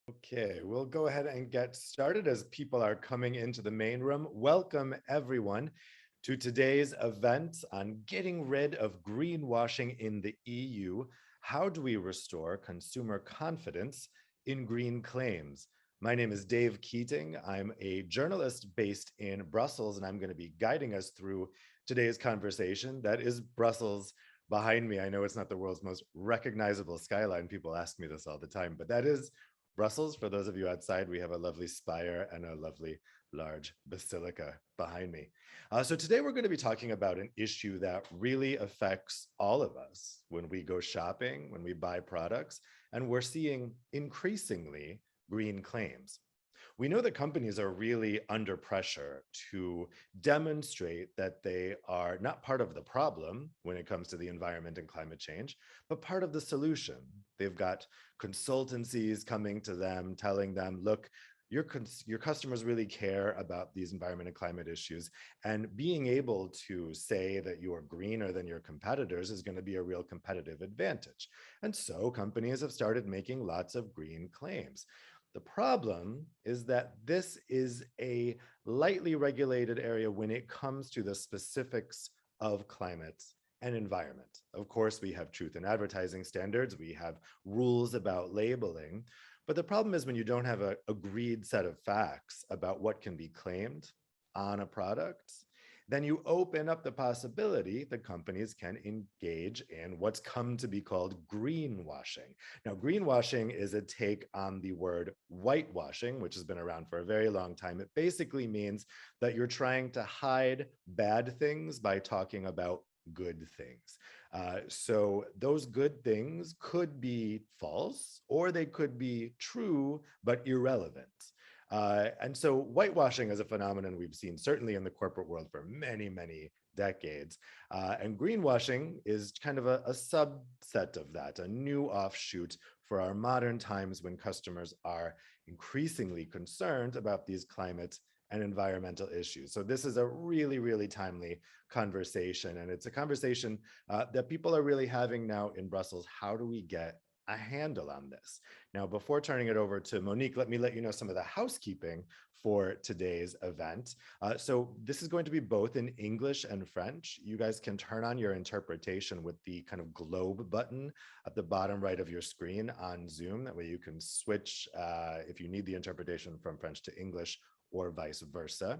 Okay, we'll go ahead and get started as people are coming into the main room. Welcome everyone to today's event on getting rid of greenwashing in the EU. How do we restore consumer confidence in green claims? My name is Dave Keating. I'm a journalist based in Brussels, and I'm going to be guiding us through today's conversation. That is Brussels behind me. I know it's not the world's most recognizable skyline. People ask me this all the time, but that is Brussels. For those of you outside, we have a lovely spire and a lovely large basilica behind me. So today we're going to be talking about an issue that really affects all of us when we go shopping, when we buy products, and we're seeing increasingly green claims. We know that companies are really under pressure to demonstrate that they are not part of the problem when it comes to the environment and climate change, but part of the solution. They've got consultancies coming to them, telling them, look, your customers really care about these environment and climate issues, and being able to say that you are greener than your competitors is going to be a real competitive advantage. And so companies have started making lots of green claims. The problem is that this is a lightly regulated area when it comes to the specifics of climate and environment. Of course, we have truth in advertising standards, we have rules about labeling, but the problem is when you don't have an agreed set of facts about what can be claimed on a product, then you open up the possibility that companies can engage in what's come to be called greenwashing. Now, greenwashing is a take on the word whitewashing, which has been around for a very long time. It basically means that you're trying to hide bad things by talking about good things. So those good things could be false, or they could be true, but irrelevant. And so whitewashing is a phenomenon we've seen certainly in the corporate world for many, many decades. And greenwashing is kind of a subset of that, a new offshoot for our modern times when customers are increasingly concerned about these climate and environmental issues. So this is a really, really timely conversation. And it's a conversation that people are really having now in Brussels. How do we get a handle on this? Now, before turning it over to Monique, let me let you know some of the housekeeping for today's event. So this is going to be both in English and French. You guys can turn on your interpretation with the kind of globe button at the bottom right of your screen on Zoom. That way you can switch if you need the interpretation from French to English or vice versa.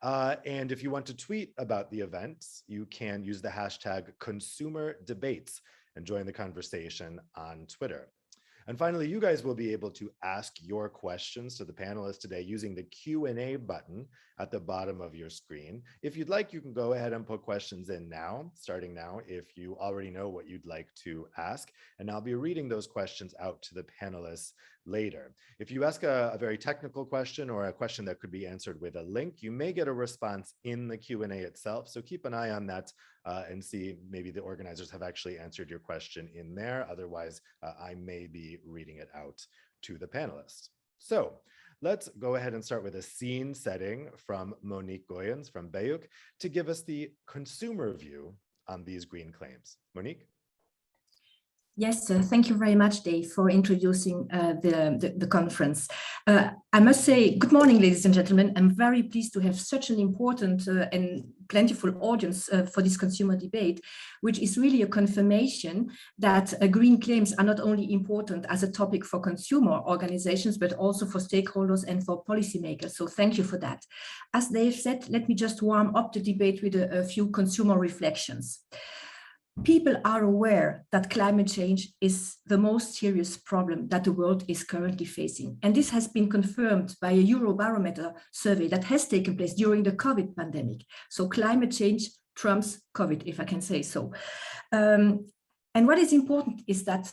And if you want to tweet about the event, you can use the hashtag #ConsumerDebates and join the conversation on Twitter. And finally, you guys will be able to ask your questions to the panelists today using the Q&A button at the bottom of your screen. If you'd like, you can go ahead and put questions in now, starting now, if you already know what you'd like to ask. And I'll be reading those questions out to the panelists later. If you ask a very technical question or a question that could be answered with a link, you may get a response in the Q&A itself. So keep an eye on that and see maybe the organizers have actually answered your question in there. Otherwise, I may be reading it out to the panelists. So let's go ahead and start with a scene setting from Monique Goyens from BEUC to give us the consumer view on these green claims. Monique? Yes, thank you very much, Dave, for introducing the conference. I must say, good morning, ladies and gentlemen. I'm very pleased to have such an important and plentiful audience for this consumer debate, which is really a confirmation that green claims are not only important as a topic for consumer organizations, but also for stakeholders and for policymakers. So thank you for that. As Dave said, let me just warm up the debate with a few consumer reflections. People are aware that climate change is the most serious problem that the world is currently facing. And this has been confirmed by a Eurobarometer survey that has taken place during the COVID pandemic. So climate change trumps COVID, if I can say so. And what is important is that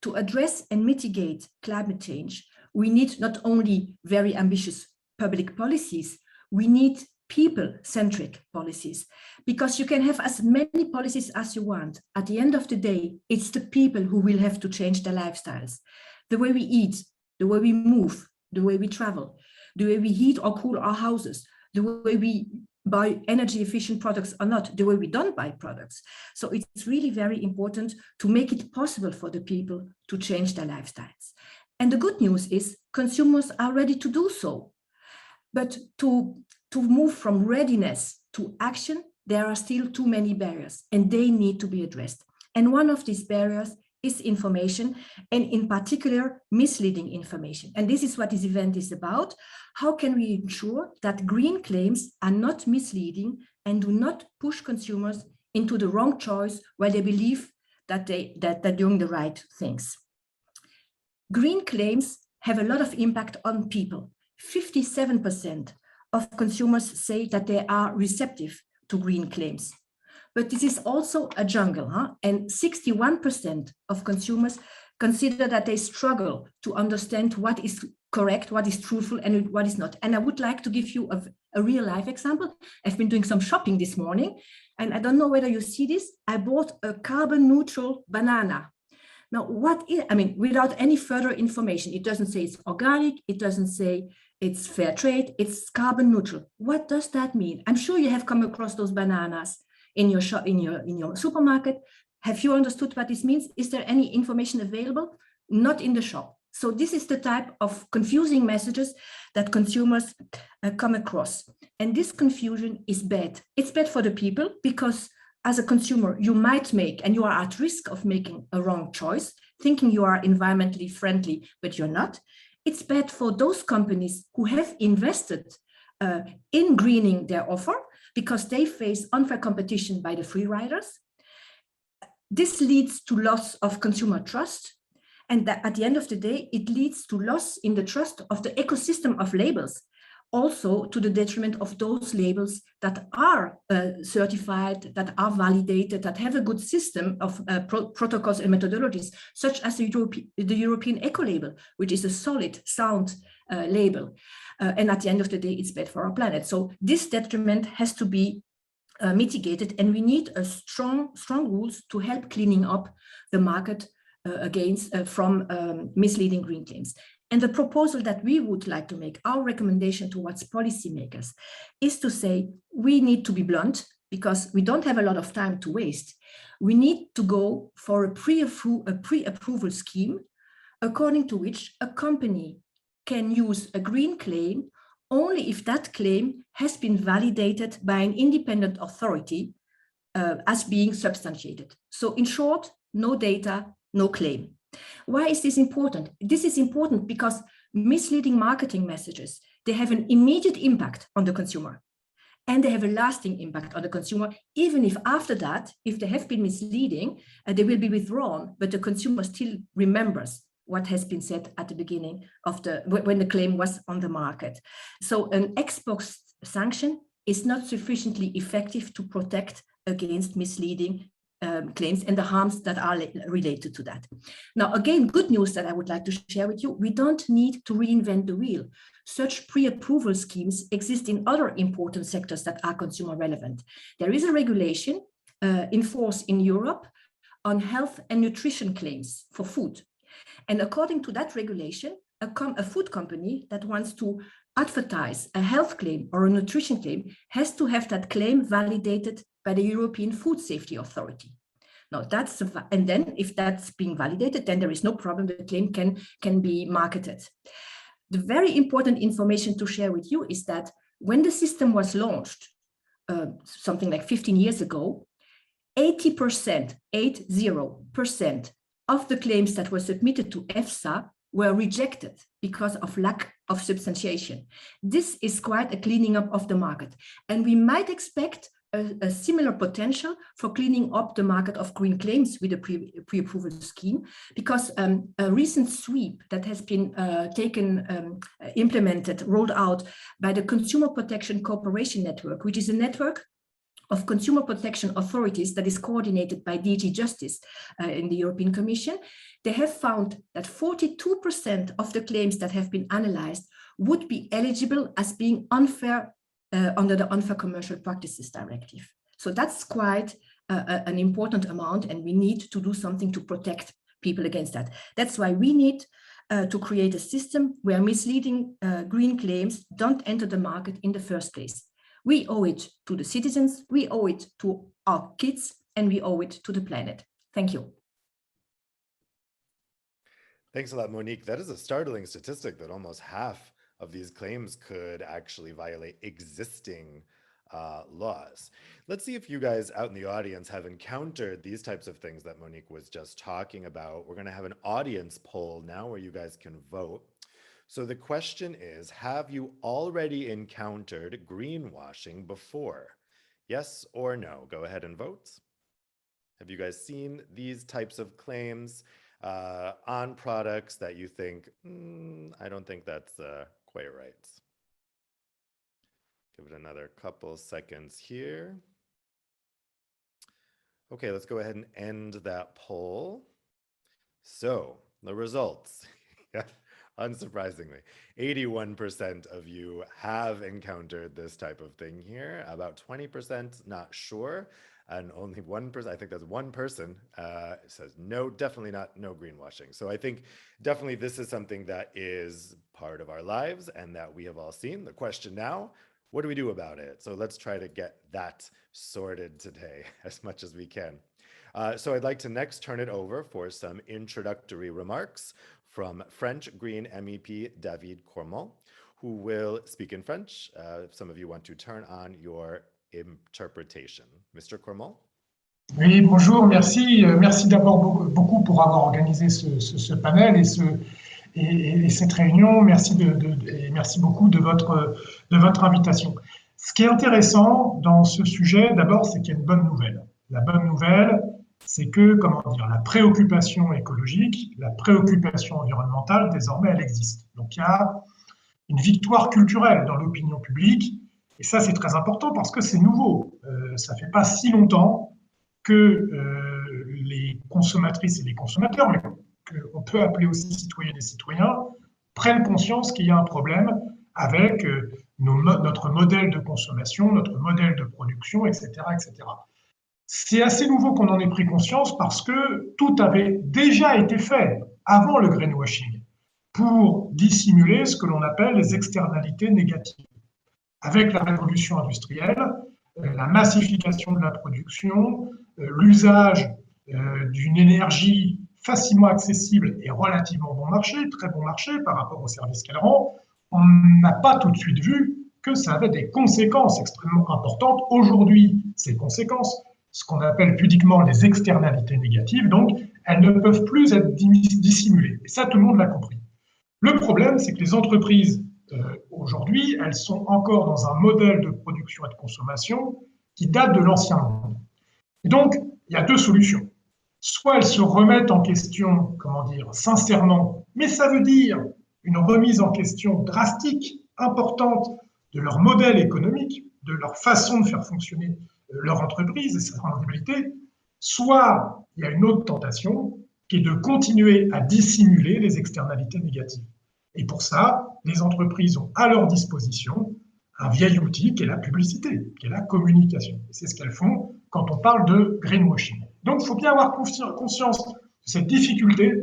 to address and mitigate climate change, we need not only very ambitious public policies, we need people-centric policies, because you can have as many policies as you want. At the end of the day, it's the people who will have to change their lifestyles. The way we eat, the way we move, the way we travel, the way we heat or cool our houses, the way we buy energy efficient products or not, the way we don't buy products. So it's really very important to make it possible for the people to change their lifestyles. And the good news is consumers are ready to do so. But to move from readiness to action, there are still too many barriers and they need to be addressed. And one of these barriers is information, and in particular, misleading information. And this is what this event is about. How can we ensure that green claims are not misleading and do not push consumers into the wrong choice where they believe that they're doing the right things? Green claims have a lot of impact on people. 57% of consumers say that they are receptive to green claims. But this is also a jungle, and 61% of consumers consider that they struggle to understand what is correct, what is truthful, and what is not. And I would like to give you a real life example. I've been doing some shopping this morning, and I don't know whether you see this. I bought a carbon neutral banana. Now, without any further information, it doesn't say it's organic, it doesn't say it's fair trade, it's carbon neutral. What does that mean? I'm sure you have come across those bananas in your shop, in your supermarket. Have you understood what this means? Is there any information available? Not in the shop. So this is the type of confusing messages that consumers come across. And this confusion is bad. It's bad for the people because as a consumer, you might make, and you are at risk of making a wrong choice, thinking you are environmentally friendly, but you're not. It's bad for those companies who have invested in greening their offer because they face unfair competition by the free riders. This leads to loss of consumer trust. And that at the end of the day, it leads to loss in the trust of the ecosystem of labels, also to the detriment of those labels that are certified, that are validated, that have a good system of protocols and methodologies, such as the European Eco Label, which is a solid, sound label. And at the end of the day, it's bad for our planet. So this detriment has to be mitigated, and we need a strong rules to help cleaning up the market from misleading green claims. And the proposal that we would like to make, our recommendation towards policymakers, is to say we need to be blunt because we don't have a lot of time to waste. We need to go for a pre-approval scheme according to which a company can use a green claim only if that claim has been validated by an independent authority as being substantiated. So in short, no data, no claim. Why is this important? This is important because misleading marketing messages, they have an immediate impact on the consumer and they have a lasting impact on the consumer, even if after that, if they have been misleading, they will be withdrawn, but the consumer still remembers what has been said at the beginning of when the claim was on the market. So an ex post sanction is not sufficiently effective to protect against misleading claims and the harms that are related to that. Now, again, good news that I would like to share with you, we don't need to reinvent the wheel. Such pre-approval schemes exist in other important sectors that are consumer relevant. There is a regulation in force in Europe on health and nutrition claims for food. And according to that regulation, a food company that wants to advertise a health claim or a nutrition claim has to have that claim validated by the European Food Safety Authority. Now and then if that's being validated, then there is no problem, the claim can be marketed. The very important information to share with you is that when the system was launched, something like 15 years ago, 80% of the claims that were submitted to EFSA were rejected because of lack of substantiation. This is quite a cleaning up of the market. And we might expect a similar potential for cleaning up the market of green claims with a pre-approval scheme, because a recent sweep that has been implemented, rolled out by the Consumer Protection Cooperation Network, which is a network of consumer protection authorities that is coordinated by DG Justice in the European Commission, they have found that 42% of the claims that have been analyzed would be eligible as being unfair under the Unfair Commercial Practices Directive. So that's quite an important amount, and we need to do something to protect people against that. That's why we need to create a system where misleading green claims don't enter the market in the first place. We owe it to the citizens, we owe it to our kids, and we owe it to the planet. Thank you. Thanks a lot, Monique. That is a startling statistic that almost half of these claims could actually violate existing laws. Let's see if you guys out in the audience have encountered these types of things that Monique was just talking about. We're going to have an audience poll now where you guys can vote. So the question is, have you already encountered greenwashing before? Yes or no? Go ahead and vote. Have you guys seen these types of claims on products that you think, I don't think that's quite right? Give it another couple seconds here. Okay, let's go ahead and end that poll. So the results, unsurprisingly, 81% of you have encountered this type of thing here, about 20% not sure, and only 1%, I think that's one person, says no, definitely not, no greenwashing. So I think definitely this is something that is part of our lives and that we have all seen. The question now, what do we do about it? So let's try to get that sorted today as much as we can. So I'd like to next turn it over for some introductory remarks from French Green MEP David Cormont, who will speak in French. If some of you want to turn on your interpretation. Mr. Cormont? Oui, bonjour, merci. Merci d'abord beaucoup pour avoir organisé ce panel et cette réunion. Merci, et merci beaucoup de votre invitation. Ce qui est intéressant dans ce sujet, d'abord, c'est qu'il y a une bonne nouvelle. La bonne nouvelle, c'est que, comment dire, la préoccupation écologique, la préoccupation environnementale, désormais, elle existe. Donc, il y a une victoire culturelle dans l'opinion publique. Et ça, c'est très important parce que c'est nouveau. Ça ne fait pas si longtemps que les consommatrices et les consommateurs, mais qu'on peut appeler aussi citoyennes et citoyens, prennent conscience qu'il y a un problème avec notre modèle de consommation, notre modèle de production, etc., etc. C'est assez nouveau qu'on en ait pris conscience parce que tout avait déjà été fait avant le greenwashing pour dissimuler ce que l'on appelle les externalités négatives. Avec la révolution industrielle, la massification de la production, l'usage d'une énergie facilement accessible et relativement bon marché, très bon marché par rapport aux services qu'elle rend, on n'a pas tout de suite vu que ça avait des conséquences extrêmement importantes. Aujourd'hui, ces conséquences, ce qu'on appelle pudiquement les externalités négatives, donc elles ne peuvent plus être dissimulées. Et ça, tout le monde l'a compris. Le problème, c'est que les entreprises aujourd'hui, elles sont encore dans un modèle de production et de consommation qui date de l'ancien monde. Et donc, il y a deux solutions. Soit elles se remettent en question, comment dire, sincèrement, mais ça veut dire une remise en question drastique, importante de leur modèle économique, de leur façon de faire fonctionner leur entreprise et sa rentabilité. Soit il y a une autre tentation qui est de continuer à dissimuler les externalités négatives. Et pour ça, les entreprises ont à leur disposition un vieil outil qui est la publicité, qui est la communication. C'est ce qu'elles font quand on parle de greenwashing. Donc, il faut bien avoir conscience de cette difficulté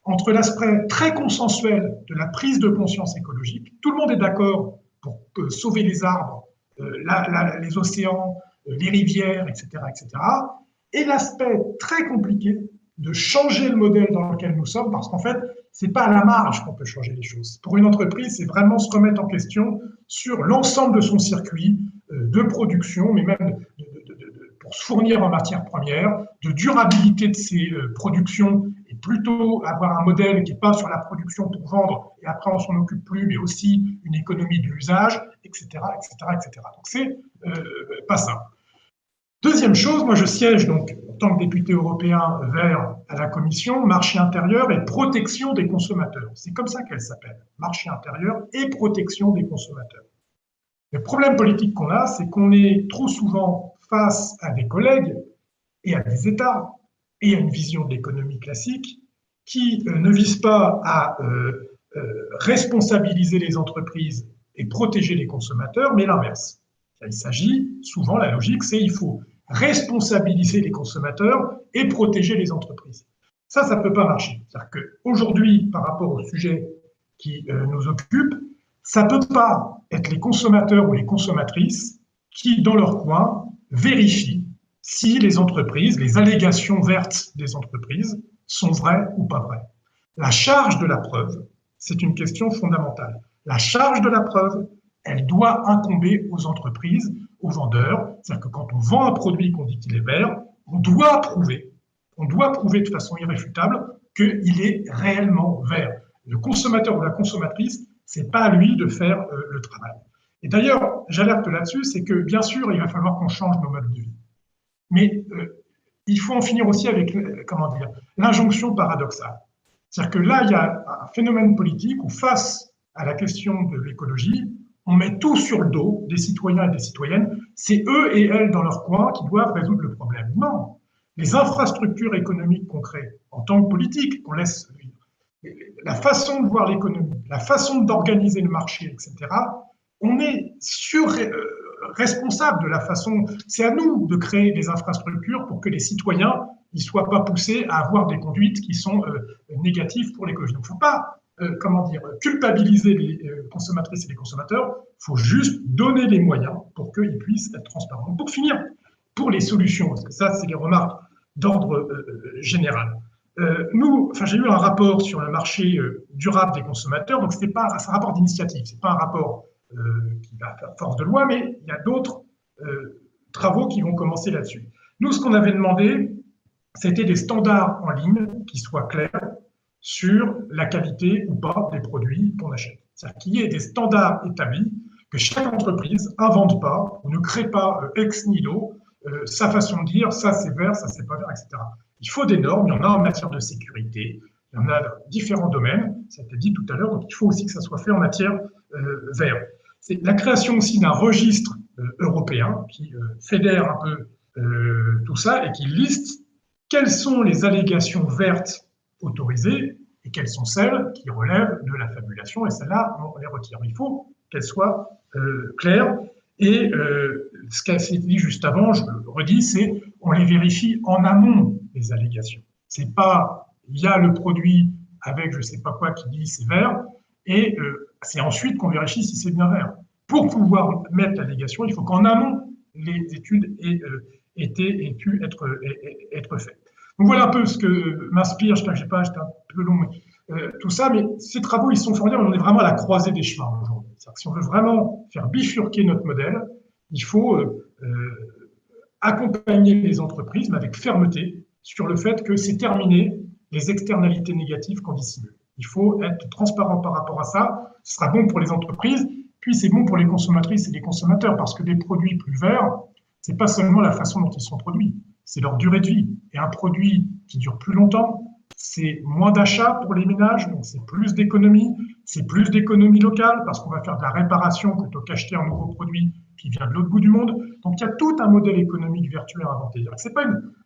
entre l'aspect très consensuel de la prise de conscience écologique. Tout le monde est d'accord pour sauver les arbres, les océans, les rivières, etc., etc. Et l'aspect très compliqué de changer le modèle dans lequel nous sommes, parce qu'en fait, ce n'est pas à la marge qu'on peut changer les choses. Pour une entreprise, c'est vraiment se remettre en question sur l'ensemble de son circuit de production, mais même pour se fournir en matières premières, de durabilité de ses productions, et plutôt avoir un modèle qui n'est pas sur la production pour vendre, et après on s'en occupe plus, mais aussi une économie de l'usage, etc., etc., etc. Donc c'est pas ça. Deuxième chose, moi je siège donc en tant que député européen vert à la Commission, marché intérieur et protection des consommateurs. C'est comme ça qu'elle s'appelle, marché intérieur et protection des consommateurs. Le problème politique qu'on a, c'est qu'on est trop souvent face à des collègues et à des États et à une vision de l'économie classique qui ne vise pas à responsabiliser les entreprises et protéger les consommateurs, mais l'inverse. Il s'agit, souvent, la logique, c'est il faut responsabiliser les consommateurs et protéger les entreprises. Ça ne peut pas marcher. C'est-à-dire qu'aujourd'hui, par rapport au sujet qui nous occupe, ça ne peut pas être les consommateurs ou les consommatrices qui, dans leur coin, vérifient si les entreprises, les allégations vertes des entreprises sont vraies ou pas vraies. La charge de la preuve, c'est une question fondamentale. La charge de la preuve, elle doit incomber aux entreprises, aux vendeurs. C'est-à-dire que quand on vend un produit qu'on dit qu'il est vert, on doit prouver de façon irréfutable qu'il est réellement vert. Le consommateur ou la consommatrice, c'est pas à lui de faire le travail. Et d'ailleurs, j'alerte là-dessus, c'est que bien sûr, il va falloir qu'on change nos modes de vie. Mais il faut en finir aussi avec, l'injonction paradoxale. C'est-à-dire que là, il y a un phénomène politique où, face à la question de l'écologie, on met tout sur le dos des citoyens et des citoyennes. C'est eux et elles, dans leur coin, qui doivent résoudre le problème. Non. Les infrastructures économiques qu'on crée en tant que politique, qu'on laisse la façon de voir l'économie, la façon d'organiser le marché, etc., on est responsable de la façon. C'est à nous de créer des infrastructures pour que les citoyens ne soient pas poussés à avoir des conduites qui sont négatives pour l'écologie. Donc, il ne faut pas culpabiliser les consommatrices et les consommateurs, il faut juste donner les moyens pour qu'ils puissent être transparents. Pour finir, pour les solutions, parce que ça, c'est les remarques d'ordre général. J'ai eu un rapport sur le marché durable des consommateurs, donc c'est un rapport d'initiative, c'est pas un rapport qui va faire force de loi, mais il y a d'autres travaux qui vont commencer là-dessus. Nous, ce qu'on avait demandé, c'était des standards en ligne qui soient clairs sur la qualité ou pas des produits qu'on achète. C'est-à-dire qu'il y ait des standards établis, que chaque entreprise n'invente pas, ou ne crée pas ex nihilo sa façon de dire, ça c'est vert, ça c'est pas vert, etc. Il faut des normes, il y en a en matière de sécurité, il y en a dans différents domaines, ça a été dit tout à l'heure, donc il faut aussi que ça soit fait en matière vert. C'est la création aussi d'un registre européen qui fédère un peu tout ça et qui liste quelles sont les allégations vertes autorisées et quelles sont celles qui relèvent de la fabulation, et celles-là, on les retire. Il faut qu'elles soient claires. Et ce qu'a été dit juste avant, je le redis, c'est on les vérifie en amont, les allégations. C'est pas, il y a le produit avec je sais pas quoi qui dit c'est vert, et c'est ensuite qu'on vérifie si c'est bien vert. Pour pouvoir mettre l'allégation, il faut qu'en amont, les études aient pu être faites. Donc voilà un peu ce que m'inspire, j'étais un peu long, mais tout ça, mais ces travaux, ils sont formidables, on est vraiment à la croisée des chemins aujourd'hui. Si on veut vraiment faire bifurquer notre modèle, il faut accompagner les entreprises, mais avec fermeté, sur le fait que c'est terminé les externalités négatives qu'on dissimule. Il faut être transparent par rapport à ça, ce sera bon pour les entreprises, puis c'est bon pour les consommatrices et les consommateurs, parce que des produits plus verts, c'est pas seulement la façon dont ils sont produits, c'est leur durée de vie. Et un produit qui dure plus longtemps, c'est moins d'achats pour les ménages, donc c'est plus d'économie locale, parce qu'on va faire de la réparation plutôt qu'acheter un nouveau produit qui vient de l'autre bout du monde. Donc il y a tout un modèle économique vertueux à inventer.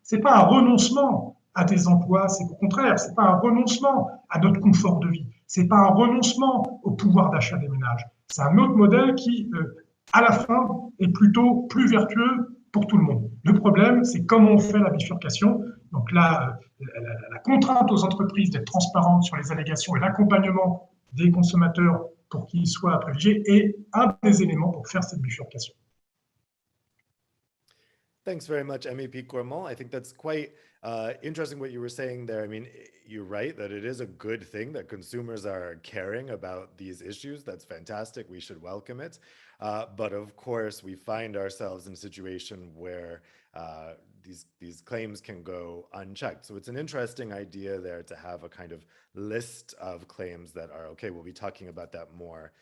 C'est pas un renoncement à des emplois, c'est au contraire, c'est pas un renoncement à notre confort de vie, c'est pas un renoncement au pouvoir d'achat des ménages. C'est un autre modèle qui, à la fin, est plutôt plus vertueux pour tout le monde. Le problème, c'est comment on fait la bifurcation. Donc là, la contrainte aux entreprises d'être transparentes sur les allégations et l'accompagnement des consommateurs pour qu'ils soient privilégiés est un des éléments pour faire cette bifurcation. Thanks very much, MEP Cormont. I think that's quite interesting what you were saying there. I mean, you're right that it is a good thing that consumers are caring about these issues. That's fantastic. We should welcome it. But of course, we find ourselves in a situation where these claims can go unchecked. So it's an interesting idea there to have a kind of list of claims that are okay. We'll be talking about that more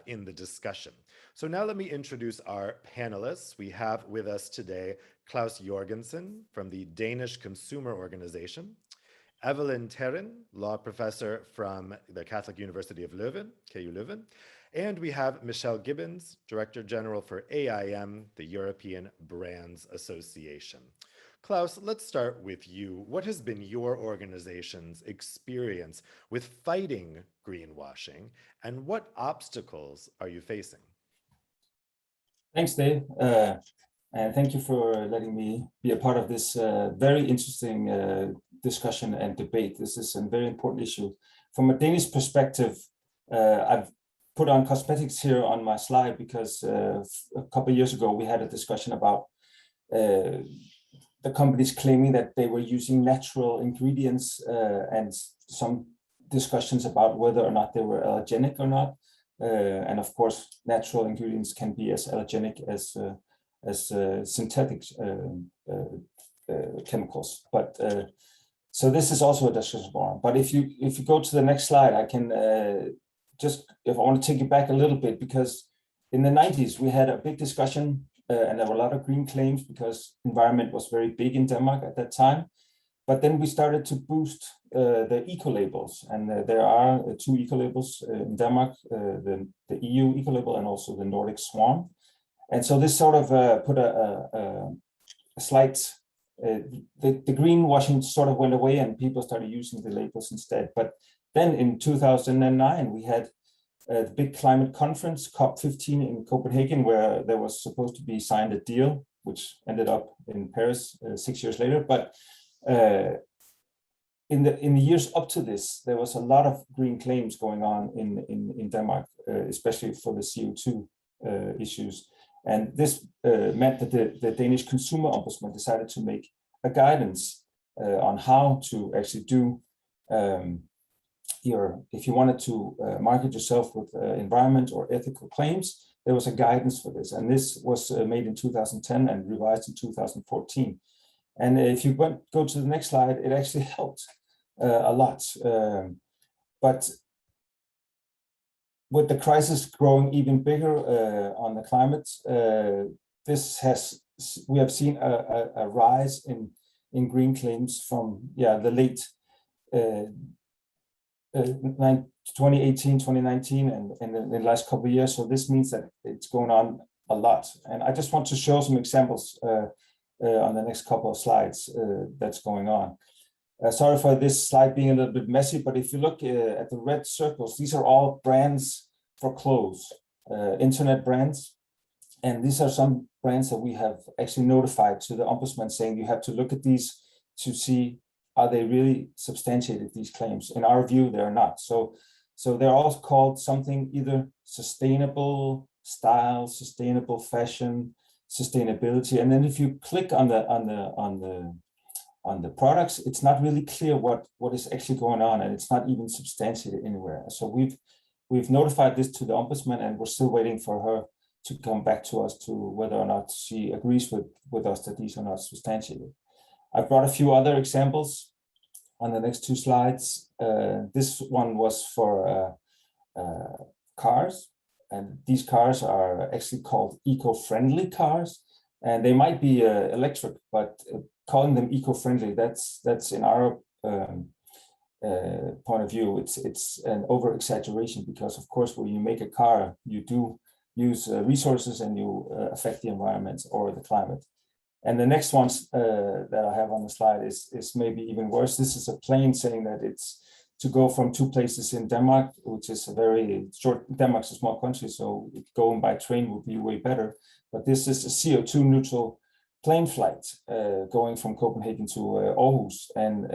in the discussion. So now let me introduce our panelists. We have with us today Klaus Jorgensen from the Danish Consumer Organization, Evelyn Terren, law professor from the Catholic University of Leuven, KU Leuven, and we have Michelle Gibbons, Director General for AIM, the European Brands Association. Klaus, let's start with you. What has been your organization's experience with fighting greenwashing, and what obstacles are you facing? Thanks, Dave. And thank you for letting me be a part of this very interesting discussion and debate. This is a very important issue. From a Danish perspective, I've put on cosmetics here on my slide because a couple of years ago, we had a discussion about the companies claiming that they were using natural ingredients and some discussions about whether or not they were allergenic or not. And of course, natural ingredients can be as allergenic as synthetic chemicals. But so this is also a discussion forum. But if you go to the next slide, I can if I want to take you back a little bit, because in the 90s we had a big discussion and there were a lot of green claims because environment was very big in Denmark at that time. But then we started to boost the eco-labels, and there are 2 eco-labels in Denmark, the EU eco-label and also the Nordic Swan. And so this sort of put a slight, the greenwashing sort of went away and people started using the labels instead. But then in 2009, we had the big climate conference, COP15 in Copenhagen, where there was supposed to be signed a deal, which ended up in Paris 6 years later. But in the years up to this, there was a lot of green claims going on in Denmark, especially for the CO2 issues. And this meant that the Danish Consumer Ombudsman decided to make a guidance on how to actually do if you wanted to market yourself with environment or ethical claims, there was a guidance for this. And this was made in 2010 and revised in 2014. And if you go to the next slide, it actually helped a lot. But with the crisis growing even bigger on the climate, we have seen a rise in green claims from the late 2018, 2019, and in the last couple of years. So this means that it's going on a lot. And I just want to show some examples on the next couple of slides that's going on. Sorry for this slide being a little bit messy, but if you look at the red circles, these are all brands for clothes, internet brands. And these are some brands that we have actually notified to the Ombudsman, saying you have to look at these to see, are they really substantiated, these claims? In our view, they're not. So they're all called something, either sustainable style, sustainable fashion, sustainability. And then if you click on the products, it's not really clear what is actually going on, and it's not even substantiated anywhere. So we've notified this to the Ombudsman, and we're still waiting for her to come back to us to whether or not she agrees with us that these are not substantiated. I've brought a few other examples on the next 2 slides. This one was for cars, and these cars are actually called eco-friendly cars, and they might be electric, but calling them eco-friendly, that's in our point of view, it's an over-exaggeration, because of course when you make a car, you do use resources and you affect the environment or the climate. And the next ones that I have on the slide is maybe even worse. This is a plane saying that it's to go from 2 places in Denmark, which is a very short, Denmark's a small country, so going by train would be way better. But this is a CO2 neutral plane flight going from Copenhagen to Aarhus. And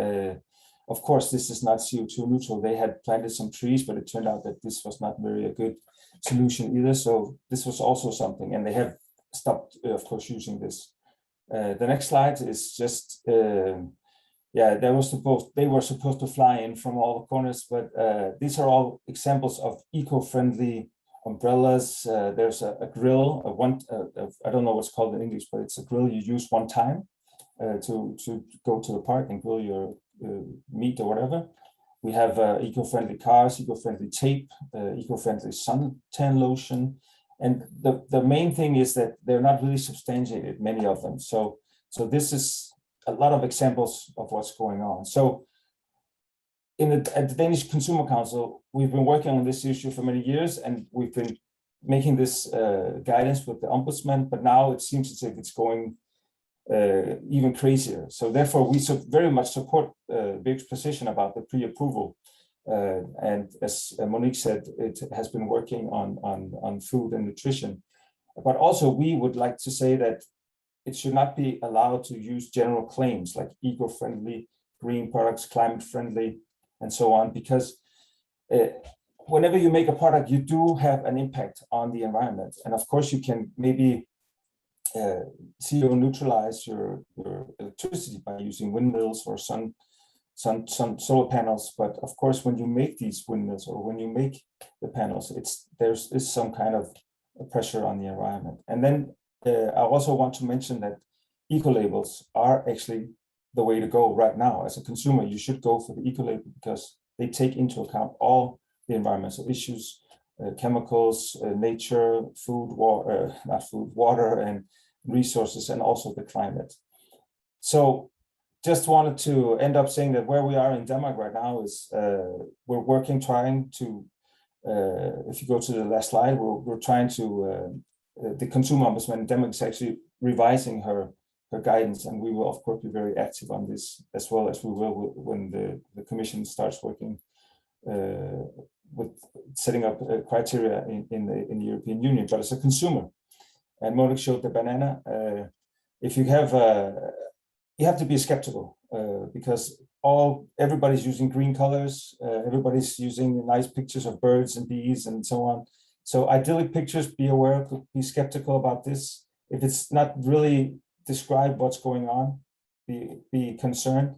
of course, this is not CO2 neutral. They had planted some trees, but it turned out that this was not very a good solution either. So this was also something, and they have stopped, of course, using this. The next slide is just, they were supposed to fly in from all the corners, but these are all examples of eco-friendly umbrellas. There's a grill, I don't know what's called in English, but it's a grill you use one time to go to the park and grill your meat or whatever. We have eco-friendly cars, eco-friendly tape, eco-friendly suntan lotion. And the main thing is that they're not really substantiated, many of them. So this is a lot of examples of what's going on. So at the Danish Consumer Council, we've been working on this issue for many years, and we've been making this guidance with the Ombudsman, but now it seems as if it's going even crazier. So therefore, we very much support BEUC's position about the pre-approval. And as Monique said, it has been working on food and nutrition. But also, we would like to say that it should not be allowed to use general claims like eco-friendly, green products, climate-friendly, and so on, because whenever you make a product, you do have an impact on the environment. And of course, you can maybe CO neutralize your electricity by using windmills or some solar panels. But of course, when you make these windmills or when you make the panels, there's some kind of pressure on the environment. And then I also want to mention that eco-labels are actually the way to go right now. As a consumer, you should go for the eco-label because they take into account all the environmental issues, chemicals, nature, water and resources, and also the climate. So just wanted to end up saying that where we are in Denmark right now is we're trying to, if you go to the last slide, we're trying to, the consumer ombudsman in Denmark is actually revising her guidance, and we will of course be very active on this, as well as we will when the commission starts working with setting up criteria in the European Union. But as a consumer, and Monique showed the banana, if you have to be skeptical because everybody's using green colors, everybody's using nice pictures of birds and bees and so on. So idyllic pictures, be aware, be skeptical about this. If it's not really describe what's going on, be concerned.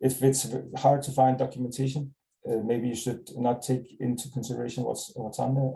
If it's hard to find documentation, maybe you should not take into consideration what's on there.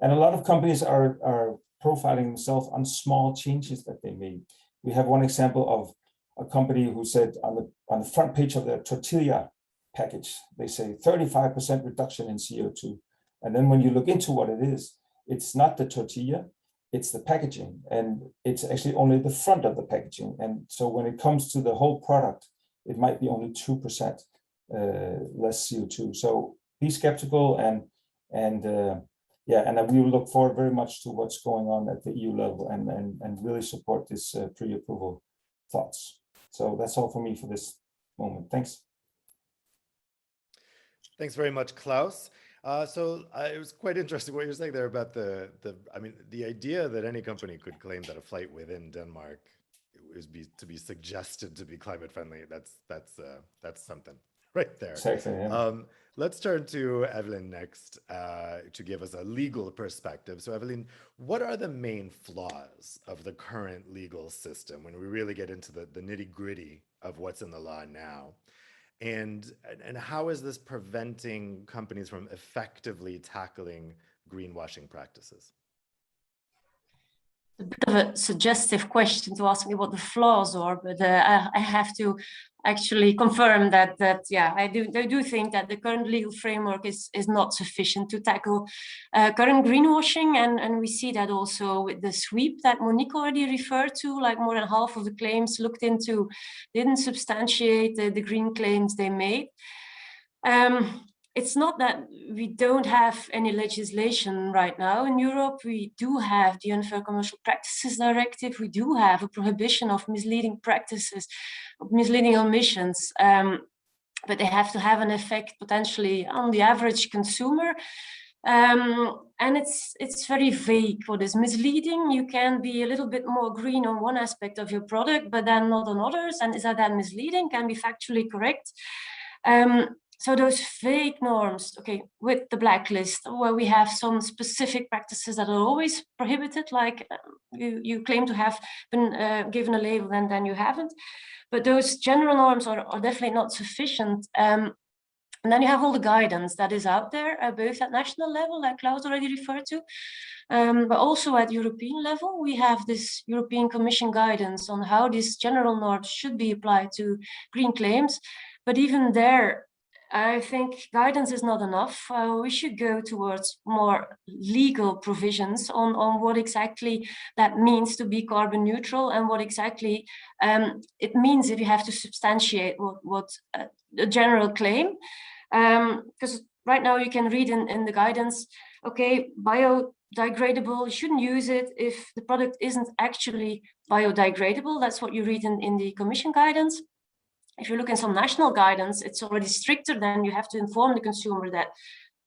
And a lot of companies are profiling themselves on small changes that they made. We have one example of a company who said on the front page of their tortilla package, they say 35% reduction in CO2. And then when you look into what it is, it's not the tortilla, it's the packaging, and it's actually only the front of the packaging. And so when it comes to the whole product, it might be only 2% less CO2. So be skeptical, and we will look forward very much to what's going on at the EU level and really support this pre-approval thoughts. So that's all for me for this moment. Thanks. Thanks very much, Klaus. It was quite interesting what you're saying there about the idea that any company could claim that a flight within Denmark to be suggested to be climate friendly. That's something right there. Exactly, yeah. Let's turn to Evelyn next to give us a legal perspective. So Evelyn, what are the main flaws of the current legal system when we really get into the nitty-gritty of what's in the law now? And how is this preventing companies from effectively tackling greenwashing practices? A bit of a suggestive question to ask me what the flaws are, but I have to actually confirm that I do think that the current legal framework is not sufficient to tackle current greenwashing, and we see that also with the sweep that Monique already referred to. Like more than half of the claims looked into didn't substantiate the green claims they made. It's not that we don't have any legislation right now in Europe. We do have the Unfair Commercial Practices Directive. We do have a prohibition of misleading practices, of misleading omissions, but they have to have an effect potentially on the average consumer. And it's very vague what is misleading. You can be a little bit more green on one aspect of your product, but then not on others. And is that misleading? Can be factually correct. So those vague norms, okay, with the blacklist, where we have some specific practices that are always prohibited, like you claim to have been given a label and then you haven't. But those general norms are definitely not sufficient. And then you have all the guidance that is out there, both at national level, like Klaus already referred to, but also at European level. We have this European Commission guidance on how these general norms should be applied to green claims. But even there, I think guidance is not enough. We should go towards more legal provisions on what exactly that means to be carbon neutral, and what exactly it means if you have to substantiate what a general claim. Because right now you can read in the guidance, okay, biodegradable, you shouldn't use it if the product isn't actually biodegradable. That's what you read in the Commission guidance. If you look in some national guidance, it's already stricter. Then you have to inform the consumer that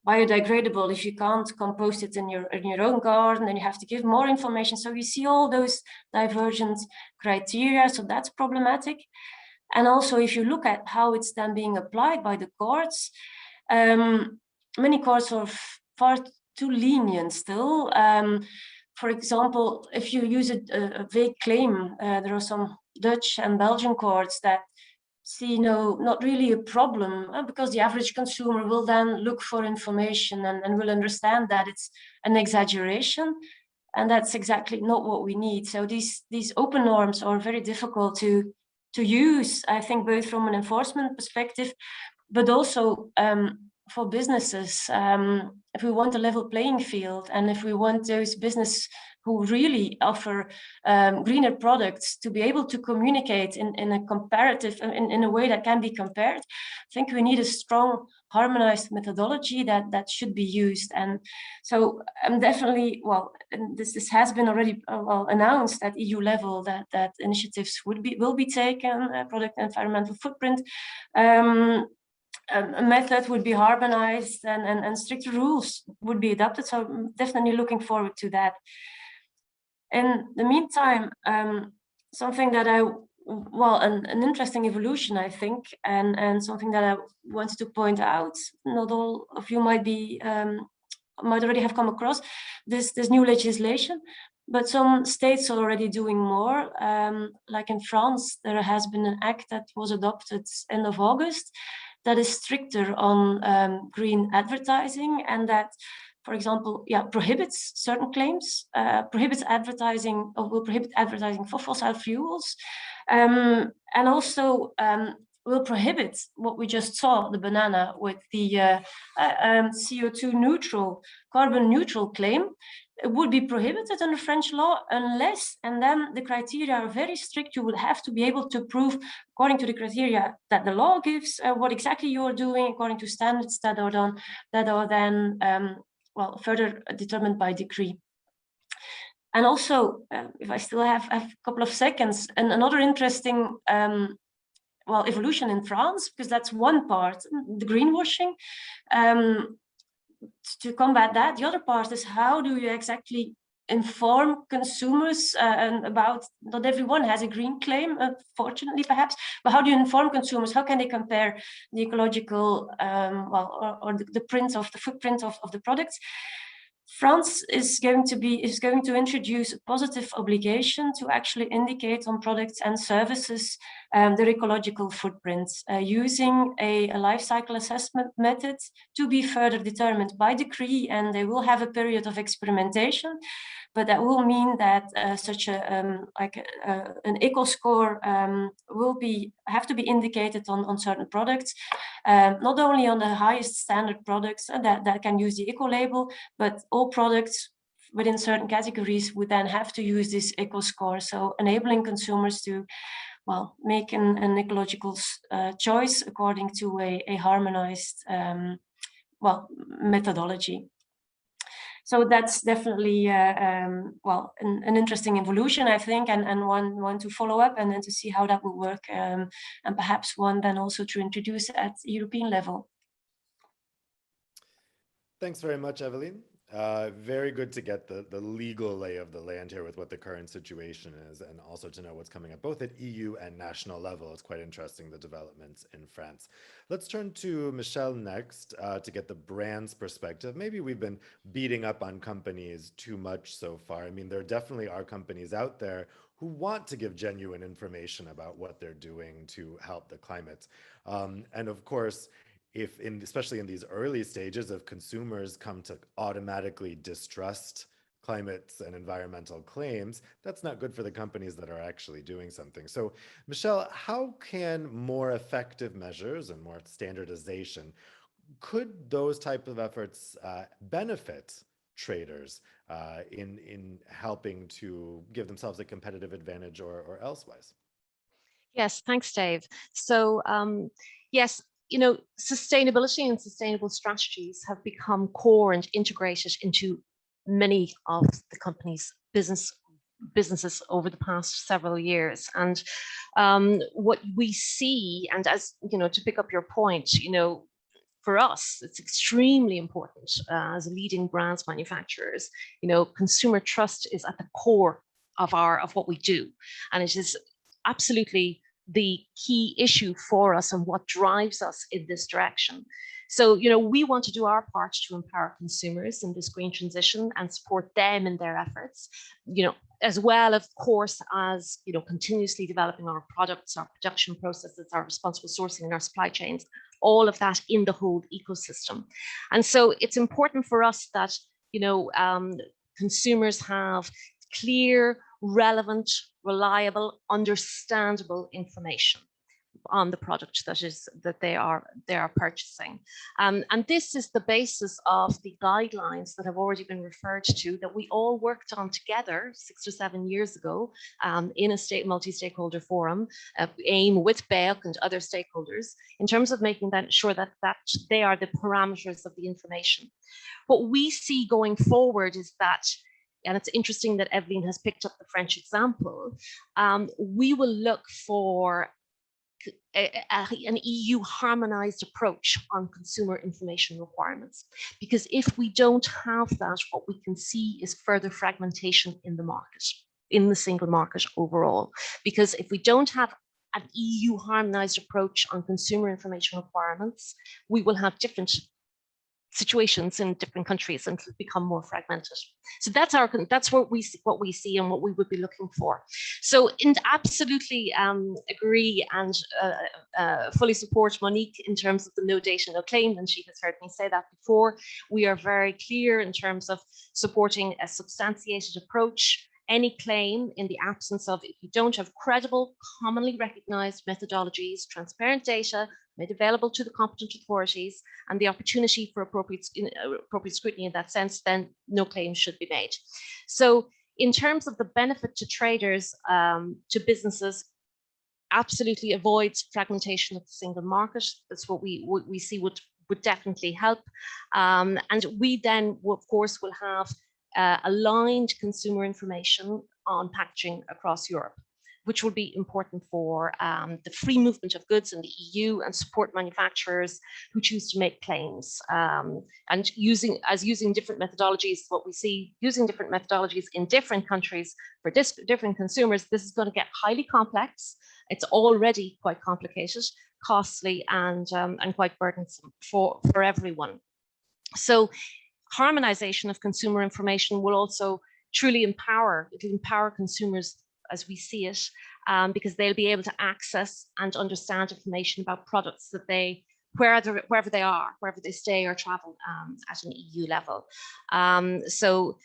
biodegradable, if you can't compost it in your own garden, then you have to give more information. So you see all those divergent criteria, so that's problematic. And also, if you look at how it's then being applied by the courts, many courts are far too lenient still. For example, if you use a vague claim, there are some Dutch and Belgian courts that see not really a problem, because the average consumer will then look for information and will understand that it's an exaggeration, and that's exactly not what we need. So these open norms are very difficult to use, I think, both from an enforcement perspective, but also for businesses. If we want a level playing field, and if we want those business who really offer greener products to be able to communicate in a comparative, in a way that can be compared, I think we need a strong harmonized methodology that should be used. And so I'm definitely, well, this has been already announced at EU level that initiatives will be taken, product environmental footprint. A method would be harmonized, and stricter rules would be adopted. So I'm definitely looking forward to that. In the meantime, something that an interesting evolution, I think, and something that I wanted to point out, not all of you might already have come across this new legislation, but some states are already doing more. Like in France, there has been an act that was adopted end of August that is stricter on green advertising, and that, for example, prohibits certain claims, prohibits advertising, or will prohibit advertising for fossil fuels, and also will prohibit what we just saw, the banana with the CO2 neutral, carbon neutral claim. It would be prohibited under French law unless, and then the criteria are very strict. You would have to be able to prove, according to the criteria that the law gives, what exactly you are doing according to standards that are then further determined by decree. And also, if I still have a couple of seconds, and another interesting evolution in France, because that's one part, the greenwashing. To combat that, the other part is, how do you exactly inform consumers about, not everyone has a green claim, fortunately perhaps, but how do you inform consumers? How can they compare the ecological or the footprint of the products? France is going to introduce a positive obligation to actually indicate on products and services their ecological footprints, using a life cycle assessment method to be further determined by decree, and they will have a period of experimentation. But that will mean that an eco score will have to be indicated on certain products, not only on the highest standard products that can use the eco label, but all products within certain categories would then have to use this eco score. So enabling consumers to make an ecological choice according to a harmonized methodology. So that's definitely an interesting evolution, I think, and one to follow up, and then to see how that will work, and perhaps one then also to introduce at European level. Thanks very much, Evelien. Very good to get the legal lay of the land here with what the current situation is, and also to know what's coming up both at EU and national level. It's quite interesting, the developments in France. Let's turn to Michelle next to get the brand's perspective. Maybe we've been beating up on companies too much so far. I mean, there definitely are companies out there who want to give genuine information about what they're doing to help the climate. And of course, especially in these early stages, if consumers come to automatically distrust climate and environmental claims, that's not good for the companies that are actually doing something. So, Michelle, how can more effective measures and more standardization, could those type of efforts benefit traders in helping to give themselves a competitive advantage or elsewise? Yes, thanks, Dave. So, yes, sustainability and sustainable strategies have become core and integrated into many of the company's businesses over the past several years. And what we see, and as to pick up your point, for us, it's extremely important as leading brands manufacturers. Consumer trust is at the core of what we do, and it is absolutely the key issue for us and what drives us in this direction. So, we want to do our part to empower consumers in this green transition and support them in their efforts, as well, of course, as, continuously developing our products, our production processes, our responsible sourcing and our supply chains, all of that in the whole ecosystem. And so it's important for us that, consumers have clear, relevant, reliable, understandable information on the product that they are purchasing. And this is the basis of the guidelines that have already been referred to, that we all worked on together 6 or 7 years ago in a multi-stakeholder forum, AIM with BEUC and other stakeholders, in terms of making sure that they are the parameters of the information. What we see going forward is that, and it's interesting that Evelyn has picked up the French example, we will look for an EU harmonized approach on consumer information requirements. Because if we don't have that, what we can see is further fragmentation in the market, in the single market overall. Because if we don't have an EU harmonized approach on consumer information requirements, we will have different situations in different countries and become more fragmented. So that's what we see and what we would be looking for. So absolutely agree and fully support Monique in terms of the no data, no claim, and she has heard me say that before. We are very clear in terms of supporting a substantiated approach. Any claim in the absence of, if you don't have credible, commonly recognized methodologies, transparent data made available to the competent authorities, and the opportunity for appropriate scrutiny in that sense, then no claim should be made. So in terms of the benefit to traders, to businesses, absolutely avoids fragmentation of the single market. That's what we see would definitely help. And we then, of course, will have aligned consumer information on packaging across Europe, which will be important for the free movement of goods in the EU and support manufacturers who choose to make claims. And using different methodologies, what we see, using different methodologies in different countries for different consumers, this is going to get highly complex. It's already quite complicated, costly, and quite burdensome for everyone. So harmonization of consumer information will also truly empower consumers as we see it, because they'll be able to access and understand information about products that wherever they are, wherever they stay or travel at an EU level. So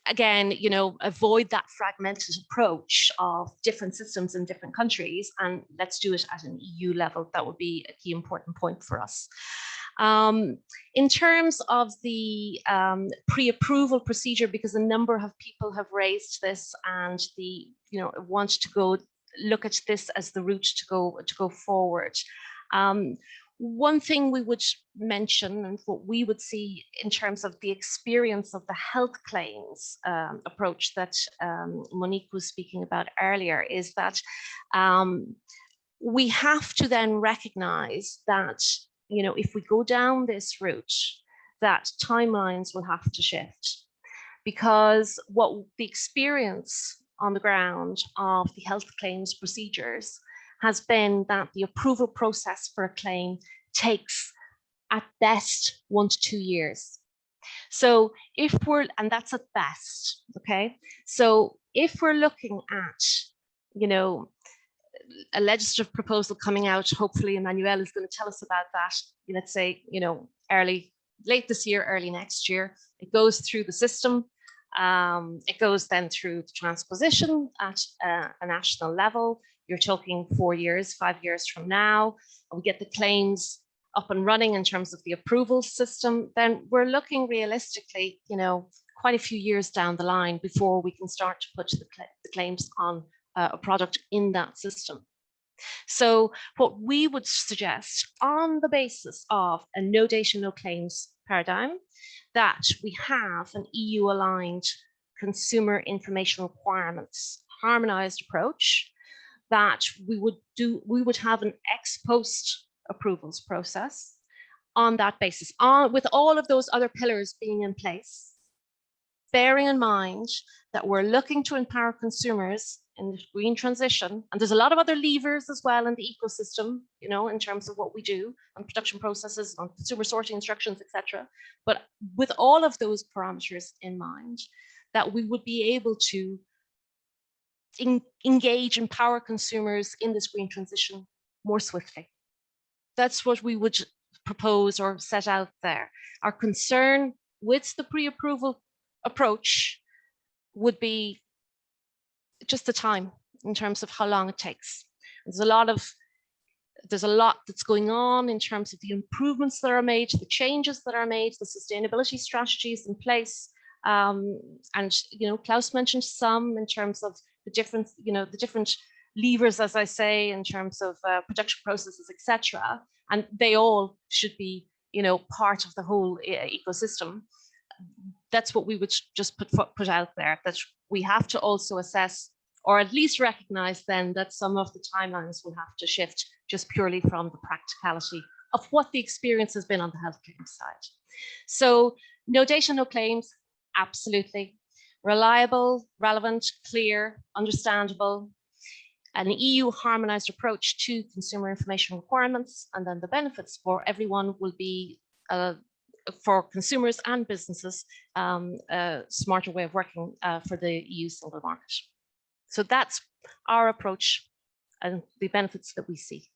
again, avoid that fragmented approach of different systems in different countries, and let's do it at an EU level. That would be a key important point for us. In terms of the pre-approval procedure, because a number of people have raised this and want to go look at this as the route to go forward. One thing we would mention, and what we would see in terms of the experience of the health claims approach that Monique was speaking about earlier, is that we have to then recognize that if we go down this route, that timelines will have to shift, because what the experience on the ground of the health claims procedures has been that the approval process for a claim takes at best 1 to 2 years. So and that's at best, okay? So if we're looking at, a legislative proposal coming out, hopefully Emmanuel is going to tell us about that, let's say, late this year, early next year, it goes through the system. It goes then through the transposition at a national level. You're talking 4 years, 5 years from now, and we get the claims up and running in terms of the approval system, then we're looking realistically, quite a few years down the line before we can start to put the claims on a product in that system. So what we would suggest, on the basis of a no data, no claims paradigm, that we have an EU-aligned consumer information requirements harmonized approach, that we would have an ex post approvals process on that basis, with all of those other pillars being in place, bearing in mind that we're looking to empower consumers in the green transition, and there's a lot of other levers as well in the ecosystem, you know, in terms of what we do on production processes, on consumer sourcing instructions, etc. But with all of those parameters in mind, that we would be able to engage, empower consumers in this green transition more swiftly. That's what we would propose or set out there. Our concern with the pre-approval approach would be just the time in terms of how long it takes. There's a lot that's going on in terms of the improvements that are made, the changes that are made, the sustainability strategies in place. And, you know, Klaus mentioned some in terms of the different, you know, the different levers, as I say, in terms of production processes, etc. And they all should be, you know, part of the whole ecosystem. That's what we would just put out there, that we have to also assess, or at least recognize then that some of the timelines will have to shift just purely from the practicality of what the experience has been on the health claims side. So no data, no claims, absolutely. Reliable, relevant, clear, understandable, an EU harmonized approach to consumer information requirements, and then the benefits for everyone will be for consumers and businesses, a smarter way of working for the EU single market. So that's our approach and the benefits that we see.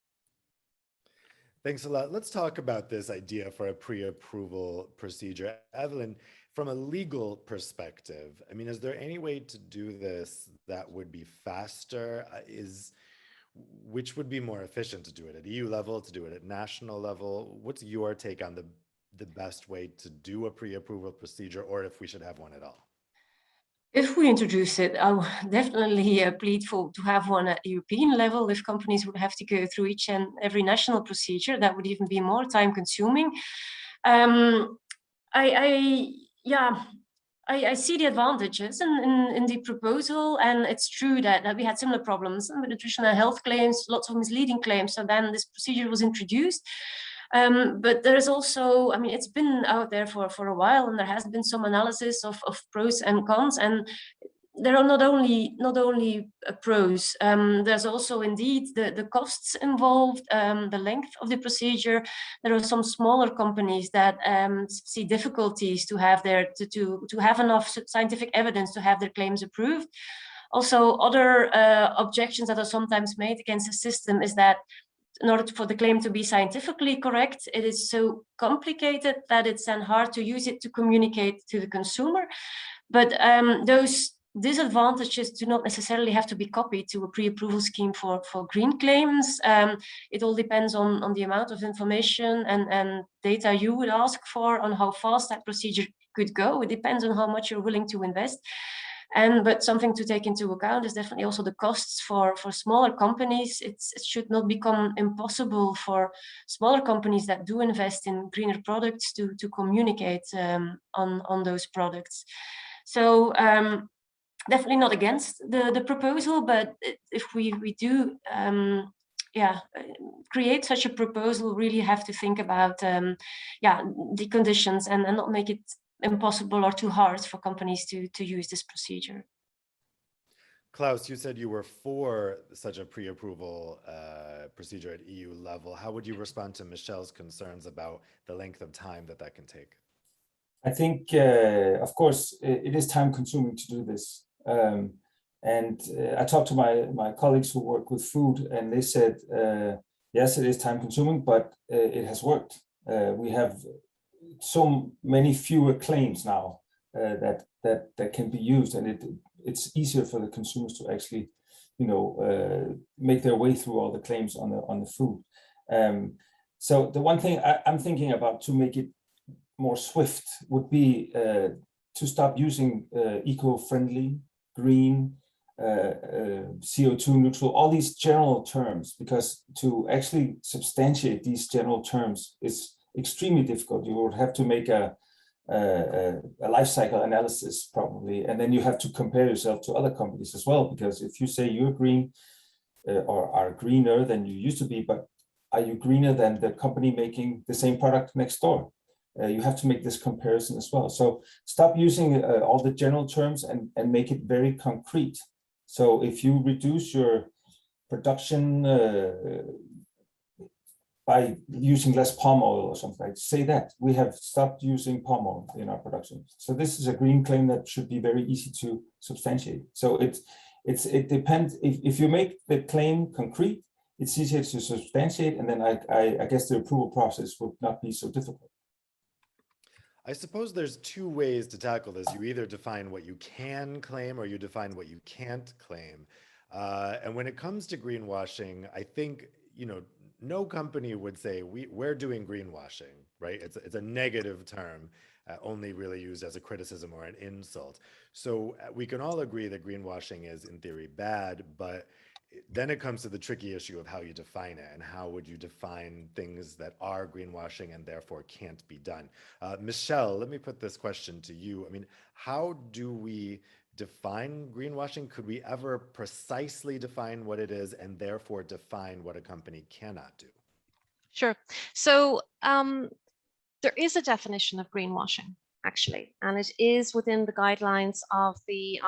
Thanks a lot. Let's talk about this idea for a pre-approval procedure. Evelyn, from a legal perspective, I mean, is there any way to do this that would be faster? Which would be more efficient, to do it at EU level, to do it at national level? What's your take on the best way to do a pre-approval procedure, or if we should have one at all? If we introduce it, I will definitely plead to have one at European level. If companies would have to go through each and every national procedure, that would even be more time consuming. I see the advantages in the proposal, and it's true that we had similar problems with nutritional health claims, lots of misleading claims. So then this procedure was introduced. But there is also, I mean, it's been out there for a while, and there has been some analysis of pros and cons, and there are not only pros. There's also indeed the costs involved, the length of the procedure. There are some smaller companies that see difficulties to have to have enough scientific evidence to have their claims approved. Also, other objections that are sometimes made against the system is that in order for the claim to be scientifically correct, it is so complicated that it's then hard to use it to communicate to the consumer. But those disadvantages do not necessarily have to be copied to a pre-approval scheme for green claims. It all depends on the amount of information and data you would ask for, on how fast that procedure could go. It depends on how much you're willing to invest. But something to take into account is definitely also the costs for smaller companies. It should not become impossible for smaller companies that do invest in greener products to communicate on those products. So definitely not against the proposal, but if we do create such a proposal, really have to think about the conditions and not make it impossible or too hard for companies to use this procedure. Klaus, you said you were for such a pre-approval procedure at EU level. How would you respond to Michelle's concerns about the length of time that can take? I think, of course, it is time consuming to do this. And I talked to my colleagues who work with food, and they said, yes, it is time consuming, but it has worked. We have so many fewer claims now that can be used, and it's easier for the consumers to actually, make their way through all the claims on the food. So the one thing I'm thinking about to make it more swift would be to stop using eco-friendly, green, CO2 neutral, all these general terms, because to actually substantiate these general terms is extremely difficult. You would have to make a life cycle analysis probably, and then you have to compare yourself to other companies as well, because if you say you're green or are greener than you used to be, but are you greener than the company making the same product next door? You have to make this comparison as well. So stop using all the general terms and make it very concrete. So if you reduce your production by using less palm oil or something, like say that we have stopped using palm oil in our production. So this is a green claim that should be very easy to substantiate. So it depends. If you make the claim concrete, it's easier to substantiate, and then I guess the approval process would not be so difficult. I suppose there's two ways to tackle this. You either define what you can claim or you define what you can't claim. And when it comes to greenwashing, I think, no company would say we're doing greenwashing, right? It's a negative term, only really used as a criticism or an insult. So we can all agree that greenwashing is in theory bad, but then it comes to the tricky issue of how you define it and how would you define things that are greenwashing and therefore can't be done. Michelle, let me put this question to you. I mean, how do we define greenwashing? Could we ever precisely define what it is and therefore define what a company cannot do? Sure. So there is a definition of greenwashing, actually, and it is within the guidelines of the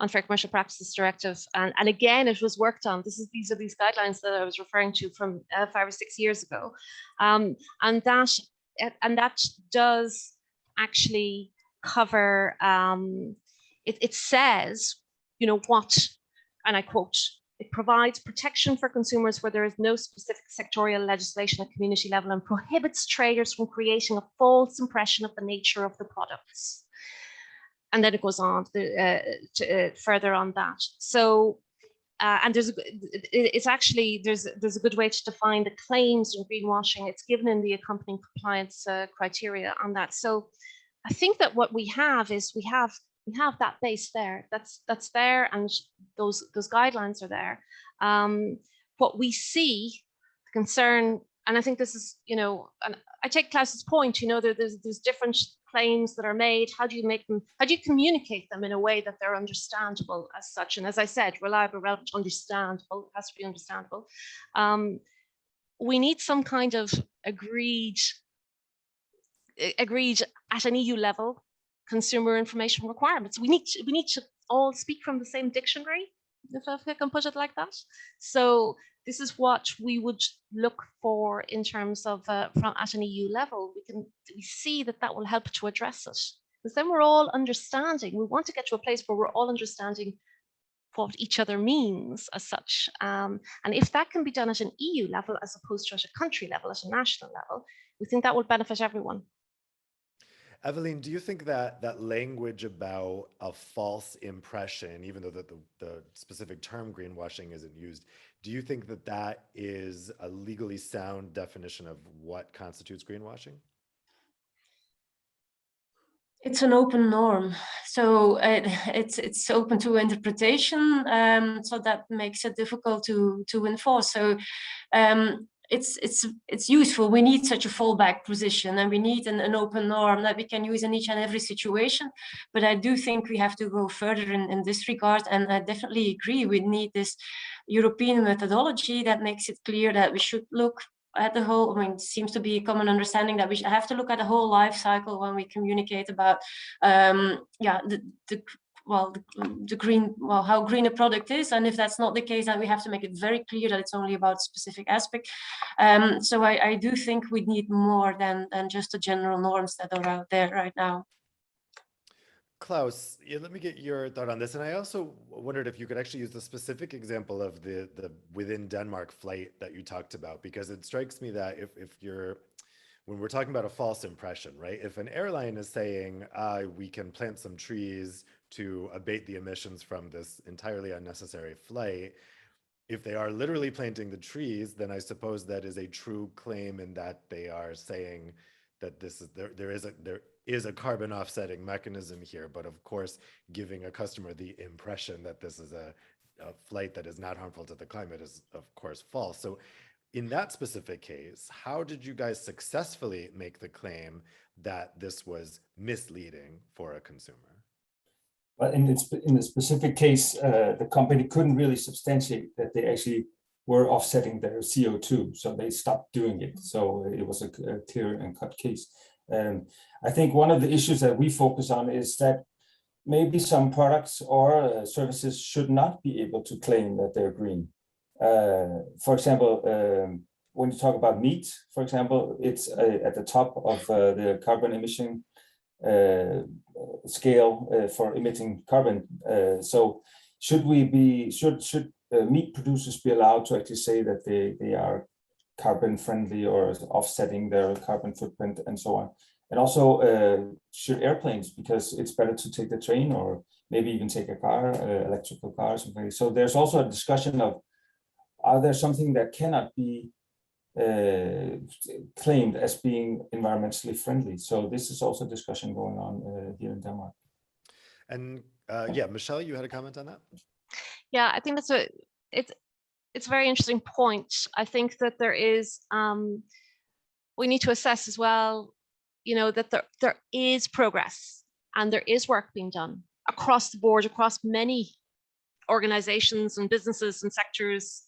Unfair Commercial Practices Directive, and again, it was worked on. These are these guidelines that I was referring to from 5 or 6 years ago, and that does actually cover. It says, what, and I quote: "It provides protection for consumers where there is no specific sectorial legislation at community level and prohibits traders from creating a false impression of the nature of the products." And then it goes on further on that. So, and there's a good way to define the claims in greenwashing. It's given in the accompanying compliance criteria on that. So, I think that what we have is we have that base there. That's there, and those guidelines are there. What we see, the concern, and I think this is, and I take Klaus's point. There's different claims that are made. How do you make them? How do you communicate them in a way that they're understandable as such? And as I said, reliable, relevant, understandable. It has to be understandable. We need some kind of agreed at an EU level consumer information requirements. We need to all speak from the same dictionary, if I can put it like that. So this is what we would look for in terms of from at an EU level. We see that will help to address it, because then we're all understanding. We want to get to a place where we're all understanding what each other means as such. And if that can be done at an EU level as opposed to at a country level, at a national level, we think that will benefit everyone. Evelyn, do you think that language about a false impression, even though the specific term greenwashing isn't used, do you think that is a legally sound definition of what constitutes greenwashing? It's an open norm, so it's open to interpretation. So that makes it difficult to enforce. So it's useful. We need such a fallback position, and we need an open norm that we can use in each and every situation. But I do think we have to go further in this regard, and I definitely agree. We need this European methodology that makes it clear that we should look at the whole. I mean, it seems to be a common understanding that we have to look at the whole life cycle when we communicate about how green a product is, and if that's not the case, then we have to make it very clear that it's only about a specific aspect. So I do think we need more than just the general norms that are out there right now. Klaus, let me get your thought on this. And I also wondered if you could actually use the specific example of the within Denmark flight that you talked about, because it strikes me that when we're talking about a false impression, right? If an airline is saying, we can plant some trees to abate the emissions from this entirely unnecessary flight, if they are literally planting the trees, then I suppose that is a true claim in that they are saying that there is a carbon offsetting mechanism here, but of course, giving a customer the impression that this is a flight that is not harmful to the climate is of course false. So in that specific case, how did you guys successfully make the claim that this was misleading for a consumer? Well, in the specific case, the company couldn't really substantiate that they actually were offsetting their CO2, so they stopped doing it. So it was a clear and cut case. I think one of the issues that we focus on is that maybe some products or services should not be able to claim that they're green. For example, when you talk about meat, for example, it's at the top of the carbon emission scale for emitting carbon. So should meat producers be allowed to actually say that they are carbon friendly or offsetting their carbon footprint and so on? And also should airplanes, because it's better to take the train or maybe even take a car, electrical car or something. So there's also a discussion of, are there something that cannot be claimed as being environmentally friendly? So this is also a discussion going on here in Denmark. And yeah, Michelle, you had a comment on that? Yeah, I think that's it's a very interesting point. I think that there is, we need to assess as well, you know, that there is progress and there is work being done across the board, across many organizations and businesses and sectors,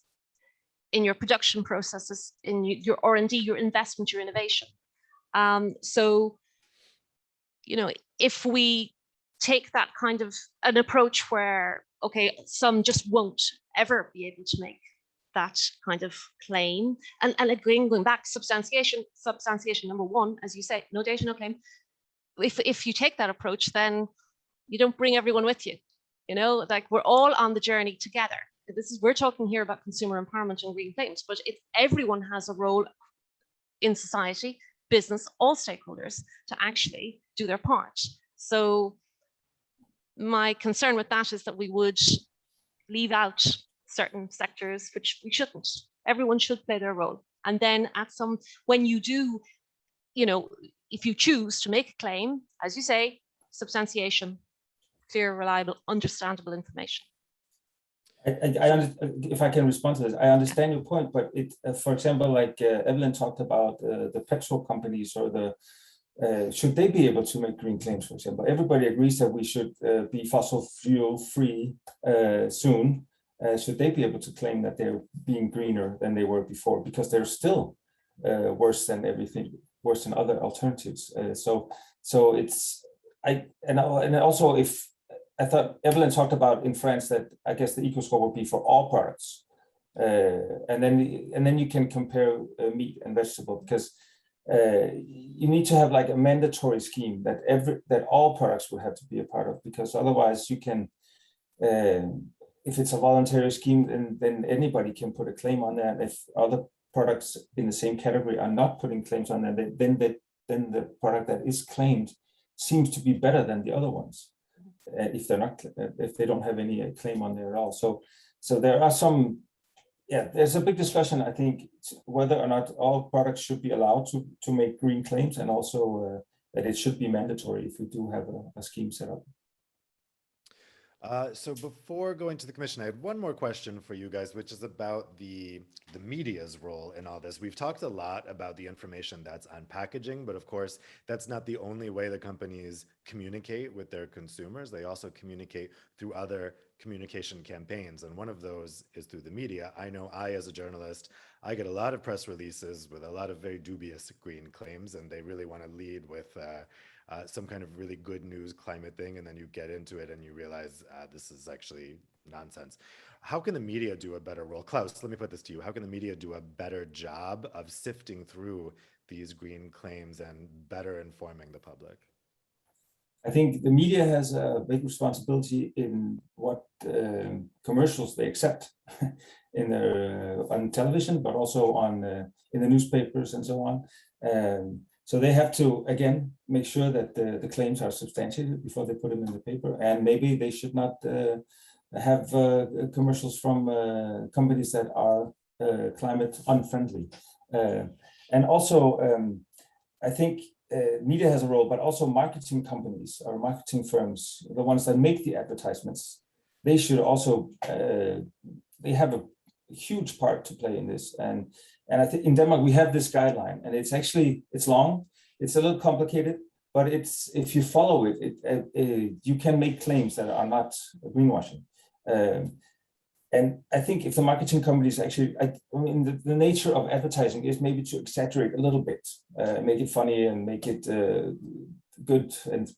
in your production processes, in your R&D, your investment, your innovation. So, you know, if we take that kind of an approach where, okay, some just won't ever be able to make that kind of claim, and again, going back, substantiation number one, as you say, no data, no claim. If you take that approach, then you don't bring everyone with you. You know, like we're all on the journey together. We're talking here about consumer empowerment and green claims, but everyone has a role in society, business, all stakeholders to actually do their part. So my concern with that is that we would leave out certain sectors, which we shouldn't. Everyone should play their role. And then when you do, you know, if you choose to make a claim, as you say, substantiation, clear, reliable, understandable information. If I can respond to this, I understand your point, but for example, like Evelyn talked about the petrol companies or should they be able to make green claims, for example? Everybody agrees that we should be fossil fuel free soon. Should they be able to claim that they're being greener than they were before? Because they're still worse than other alternatives. So it's, and also if, I thought Evelyn talked about in France that I guess the eco score would be for all products, and then you can compare meat and vegetable, because you need to have like a mandatory scheme that all products would have to be a part of, because otherwise you can, if it's a voluntary scheme, then anybody can put a claim on that. If other products in the same category are not putting claims on that, then the product that is claimed seems to be better than the other ones. If they don't have any claim on there at all. So there are some, there's a big discussion, I think, whether or not all products should be allowed to make green claims, and also that it should be mandatory if we do have a scheme set up. So before going to the commission, I had one more question for you guys, which is about the media's role in all this. We've talked a lot about the information that's on packaging, but of course, that's not the only way the companies communicate with their consumers. They also communicate through other communication campaigns, and one of those is through the media. I know as a journalist, I get a lot of press releases with a lot of very dubious green claims, and they really want to lead with some kind of really good news climate thing, and then you get into it and you realize this is actually nonsense. How can the media do a better role? Klaus, let me put this to you. How can the media do a better job of sifting through these green claims and better informing the public? I think the media has a big responsibility in what commercials they accept on television, but also in the newspapers and so on. So they have to, again, make sure that the claims are substantiated before they put them in the paper. And maybe they should not have commercials from companies that are climate unfriendly. And also, I think media has a role, but also marketing companies or marketing firms, the ones that make the advertisements, they should also, they have a huge part to play in this. And I think in Denmark, we have this guideline, and it's long, it's a little complicated, but if you follow it, you can make claims that are not greenwashing. And I think if the marketing companies actually, I mean, the nature of advertising is maybe to exaggerate a little bit, make it funny and make it good and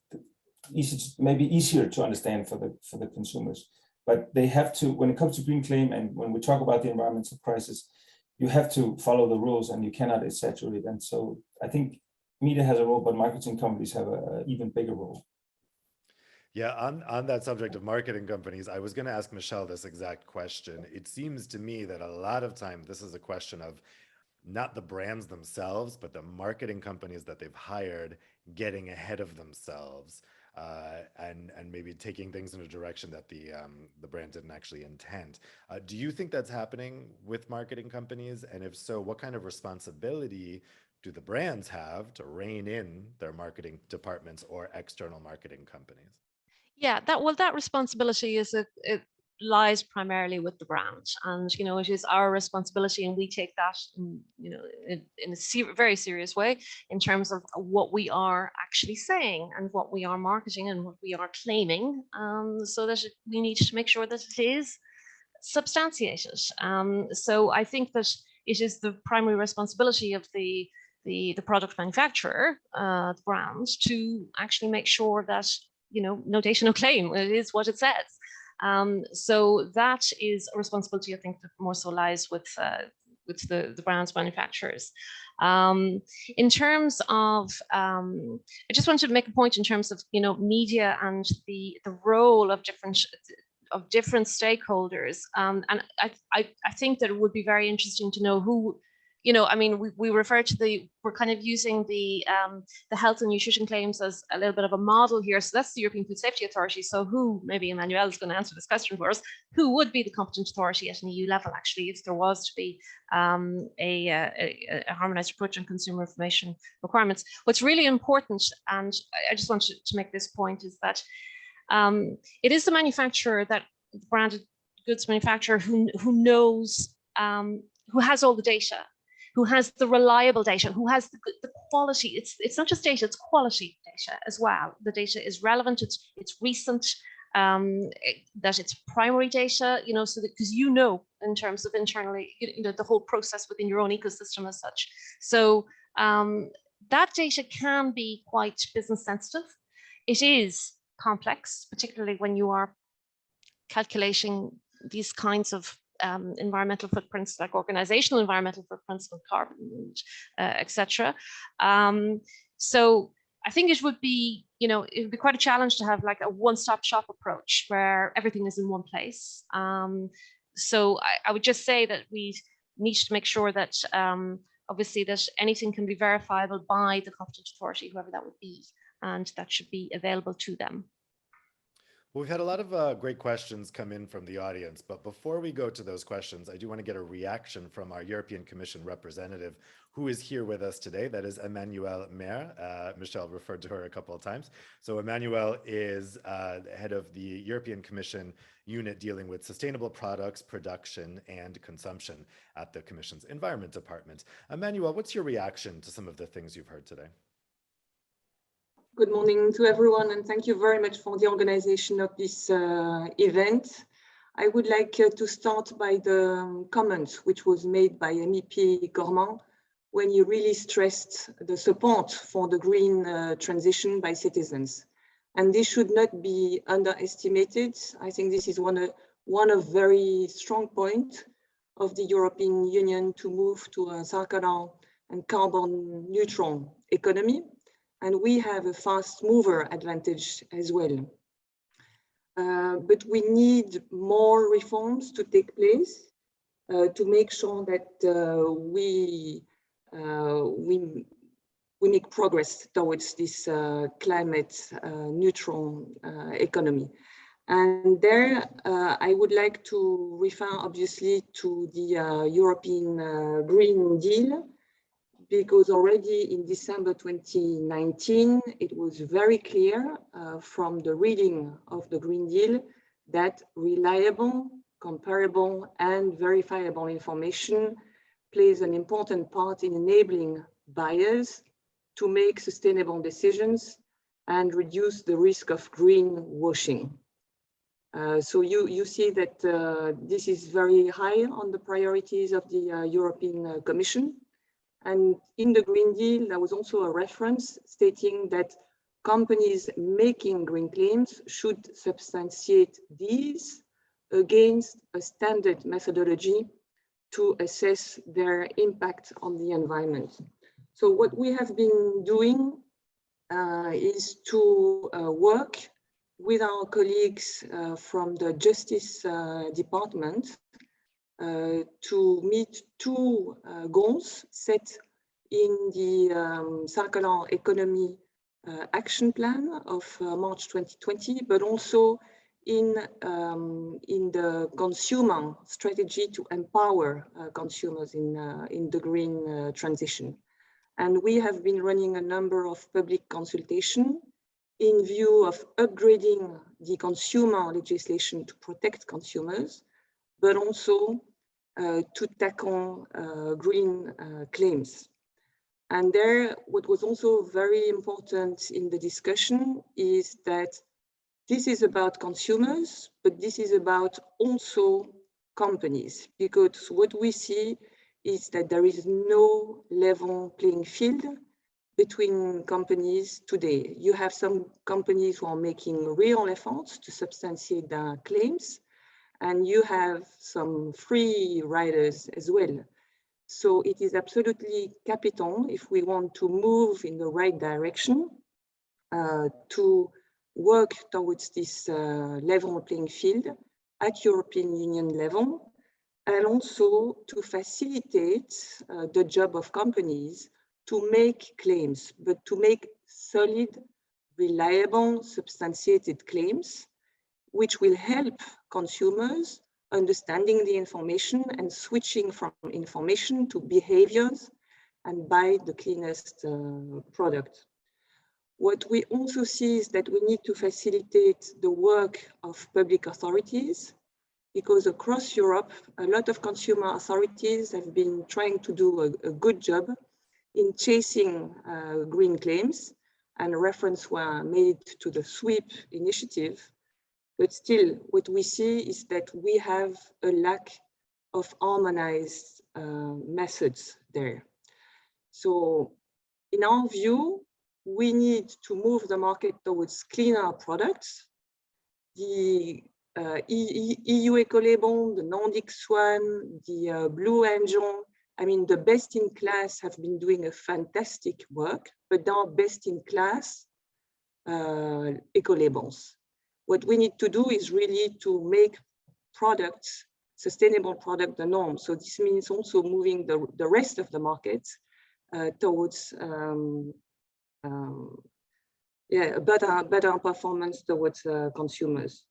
maybe easier to understand for the consumers. But they have to, when it comes to green claim and when we talk about the environmental crisis, you have to follow the rules and you cannot exaggerate. And so I think media has a role, but marketing companies have an even bigger role. Yeah, on that subject of marketing companies, I was going to ask Michelle this exact question. It seems to me that a lot of time this is a question of not the brands themselves, but the marketing companies that they've hired getting ahead of themselves and maybe taking things in a direction that the brand didn't actually intend. Do you think that's happening with marketing companies? And if so, what kind of responsibility do the brands have to rein in their marketing departments or external marketing companies? Yeah, that responsibility it lies primarily with the brand, and it is our responsibility, and we take that in a very serious way in terms of what we are actually saying and what we are marketing and what we are claiming, so that we need to make sure that it is substantiated. So I think that it is the primary responsibility of the product manufacturer, the brand, to actually make sure that no data, no claim. It is what it says. So that is a responsibility, I think, that more so lies with the brand's manufacturers. In terms of, I just wanted to make a point in terms of media and the role of different stakeholders. And I think that it would be very interesting to know who. I mean, we refer to we're kind of using the health and nutrition claims as a little bit of a model here. So that's the European Food Safety Authority. So who, maybe Emmanuel is going to answer this question for us, who would be the competent authority at an EU level, actually, if there was to be a harmonized approach on consumer information requirements? What's really important, and I just want to make this point, is that it is the manufacturer, that the branded goods manufacturer, who knows, who has all the data, who has the reliable data, who has the quality. It's not just data, it's quality data as well. The data is relevant, it's recent, that it's primary data, so that, because in terms of internally, the whole process within your own ecosystem as such. So that data can be quite business sensitive. It is complex, particularly when you are calculating these kinds of environmental footprints, like organizational environmental footprints with carbon, etc. So I think it would be, it would be quite a challenge to have like a one-stop shop approach where everything is in one place. So I would just say that we need to make sure that obviously that anything can be verifiable by the competent authority, whoever that would be, and that should be available to them. Well, we've had a lot of great questions come in from the audience, but before we go to those questions, I do want to get a reaction from our European Commission representative who is here with us today. That is Emmanuelle Maire. Michelle referred to her a couple of times. So Emmanuelle is head of the European Commission unit dealing with sustainable products, production, and consumption at the Commission's Environment Department. Emmanuelle, what's your reaction to some of the things you've heard today? Good morning to everyone, and thank you very much for the organization of this event. I would like to start by the comment which was made by MEP Gormand when he really stressed the support for the green transition by citizens. And this should not be underestimated. I think this is one of very strong points of the European Union to move to a circular and carbon neutral economy. And we have a fast mover advantage as well. But we need more reforms to take place to make sure that we make progress towards this climate neutral economy. And there, I would like to refer obviously to the European Green Deal, because already in December 2019, it was very clear from the reading of the Green Deal that reliable, comparable, and verifiable information plays an important part in enabling buyers to make sustainable decisions and reduce the risk of greenwashing. So you see that this is very high on the priorities of the European Commission. And in the Green Deal, there was also a reference stating that companies making green claims should substantiate these against a standard methodology to assess their impact on the environment. So what we have been doing is to work with our colleagues from the Justice Department to meet two goals set in the Circular Economy Action Plan of March 2020, but also in the consumer strategy to empower consumers in the green transition. And we have been running a number of public consultations in view of upgrading the consumer legislation to protect consumers, but also to tackle green claims. And there, what was also very important in the discussion is that this is about consumers, but this is about also companies, because what we see is that there is no level playing field between companies today. You have some companies who are making real efforts to substantiate their claims, and you have some free riders as well. So it is absolutely capital if we want to move in the right direction to work towards this level playing field at European Union level, and also to facilitate the job of companies to make claims, but to make solid, reliable, substantiated claims, which will help consumers understanding the information and switching from information to behaviors and buy the cleanest product. What we also see is that we need to facilitate the work of public authorities, because across Europe, a lot of consumer authorities have been trying to do a good job in chasing green claims, and reference were made to the SWEEP initiative. But still, what we see is that we have a lack of harmonized methods there. So in our view, we need to move the market towards cleaner products. The EU Ecolabel, the Nordic Swan, the Blue Angel, I mean, the best in class have been doing a fantastic work, but they are best in class ecolabels. What we need to do is really to make products, sustainable product, the norm. So this means also moving the rest of the market towards a better performance towards consumers.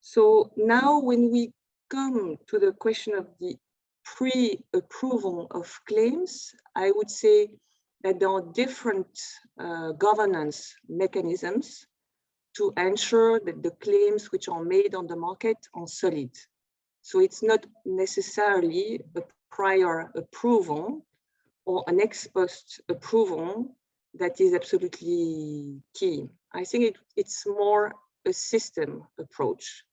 So now when we come to the question of the pre-approval of claims, I would say that there are different governance mechanisms to ensure that the claims which are made on the market are solid. So it's not necessarily a prior approval or an ex post approval that is absolutely key. I think it's more a system approach.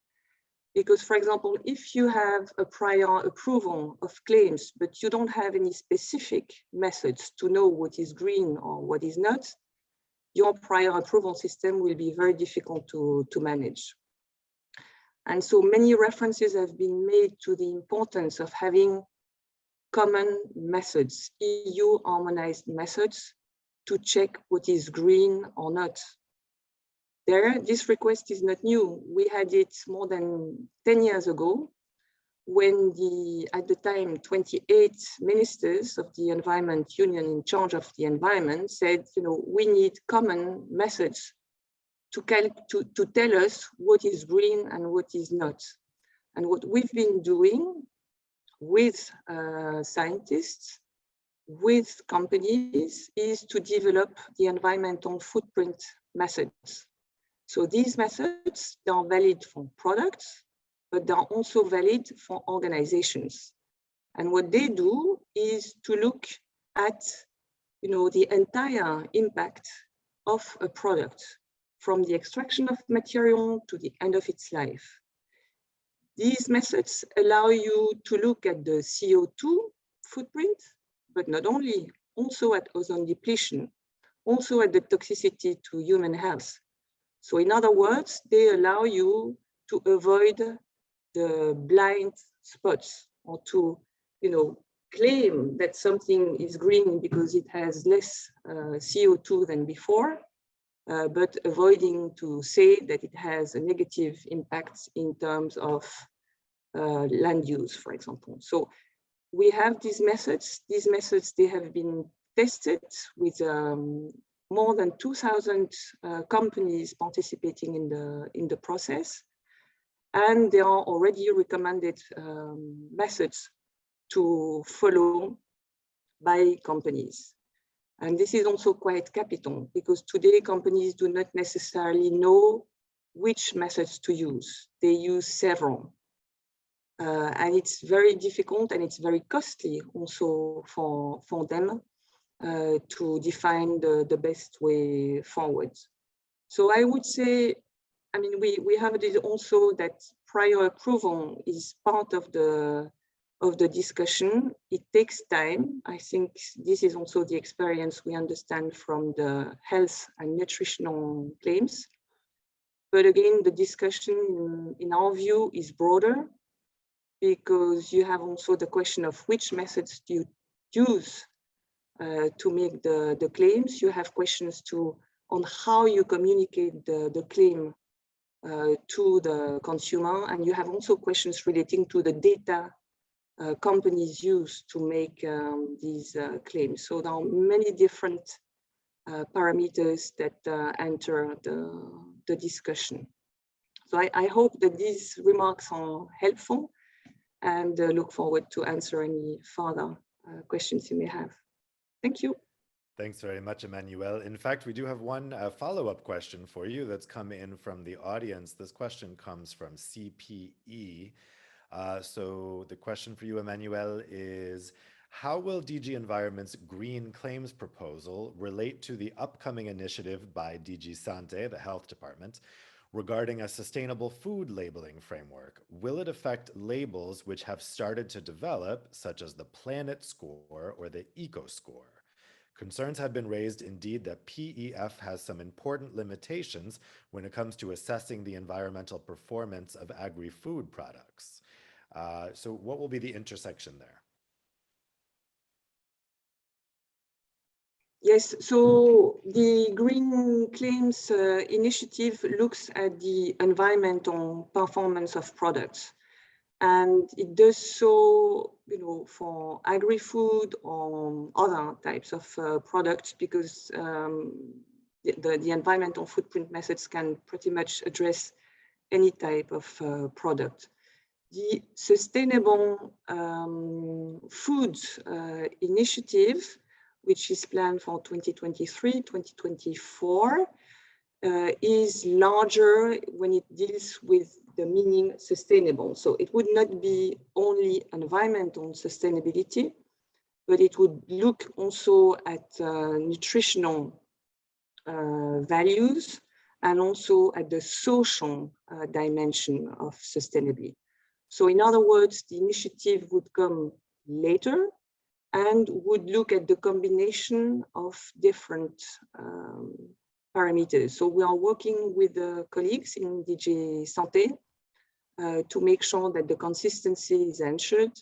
Because, for example, if you have a prior approval of claims, but you don't have any specific methods to know what is green or what is not, your prior approval system will be very difficult to manage. And so many references have been made to the importance of having common methods, EU harmonized methods, to check what is green or not. This request is not new. We had it more than 10 years ago when at the time, 28 ministers of the Environment Union in charge of the environment said, we need common methods to tell us what is green and what is not. And what we've been doing with scientists, with companies, is to develop the environmental footprint methods. So these methods, they are valid for products, but they are also valid for organizations. And what they do is to look at, the entire impact of a product, from the extraction of material to the end of its life. These methods allow you to look at the CO2 footprint, but not only, also at ozone depletion, also at the toxicity to human health. So in other words, they allow you to avoid the blind spots, or to, claim that something is green because it has less CO2 than before, but avoiding to say that it has a negative impact in terms of land use, for example. So we have these methods. These methods, they have been tested with more than 2,000 companies participating in the process, and there are already recommended methods to follow by companies. And this is also quite capital, because today companies do not necessarily know which methods to use. They use several. And it's very difficult, and it's very costly also for them to define the best way forward. So I would say, I mean, we have this also, that prior approval is part of the discussion. It takes time. I think this is also the experience we understand from the health and nutritional claims. But again, the discussion in our view is broader, because you have also the question of which methods do you use to make the claims. You have questions on how you communicate the claim to the consumer, and you have also questions relating to the data companies use to make these claims. So there are many different parameters that enter the discussion. So I hope that these remarks are helpful, and look forward to answer any further questions you may have. Thank you. Thanks very much, Emmanuelle. In fact, we do have one follow-up question for you that's come in from the audience. This question comes from CPE. So the question for you, Emmanuelle, is how will DG Environment's green claims proposal relate to the upcoming initiative by DG Santé, the health department, regarding a sustainable food labeling framework? Will it affect labels which have started to develop, such as the Planet Score or the Eco Score? Concerns have been raised, indeed, that PEF has some important limitations when it comes to assessing the environmental performance of agri-food products. So what will be the intersection there? Yes, so the Green Claims Initiative looks at the environmental performance of products. And it does so, for agri-food or other types of products, because the environmental footprint methods can pretty much address any type of product. The Sustainable Food Initiative, which is planned for 2023-2024, is larger when it deals with the meaning sustainable. So it would not be only environmental sustainability, but it would look also at nutritional values, and also at the social dimension of sustainability. So in other words, the initiative would come later and would look at the combination of different parameters. So we are working with the colleagues in DG Santé to make sure that the consistency is ensured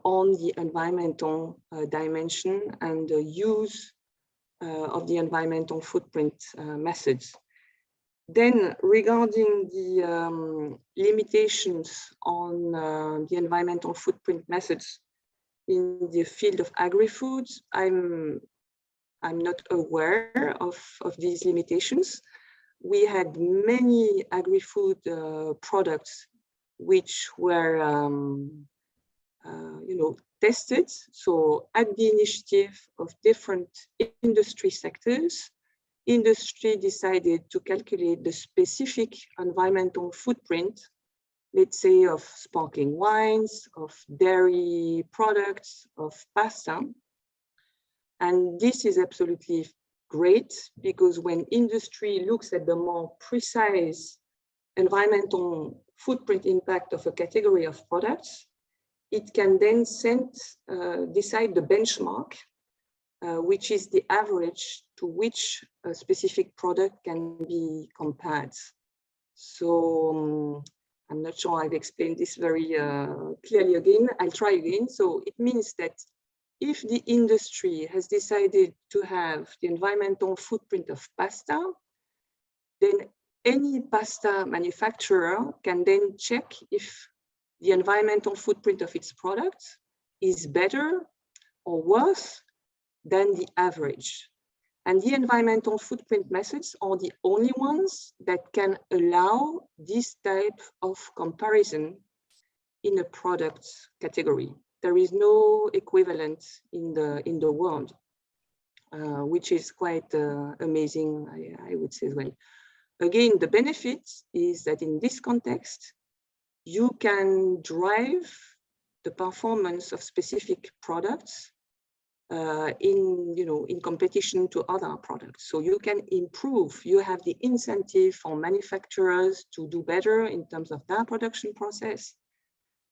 on the environmental dimension and the use of the environmental footprint methods. Then regarding the limitations on the environmental footprint methods in the field of agri-foods, I'm not aware of these limitations. We had many agri-food products which were tested. So at the initiative of different industry sectors, industry decided to calculate the specific environmental footprint, let's say of sparkling wines, of dairy products, of pasta. And this is absolutely great, because when industry looks at the more precise environmental footprint impact of a category of products, it can then decide the benchmark which is the average to which a specific product can be compared. So I'm not sure I've explained this very clearly again. I'll try again. So it means that if the industry has decided to have the environmental footprint of pasta, then any pasta manufacturer can then check if the environmental footprint of its product is better or worse than the average. And the environmental footprint methods are the only ones that can allow this type of comparison in a product category. There is no equivalent in the world, which is quite amazing, I would say as well. Again, the benefit is that in this context, you can drive the performance of specific products in competition to other products. So you can improve, you have the incentive for manufacturers to do better in terms of their production process.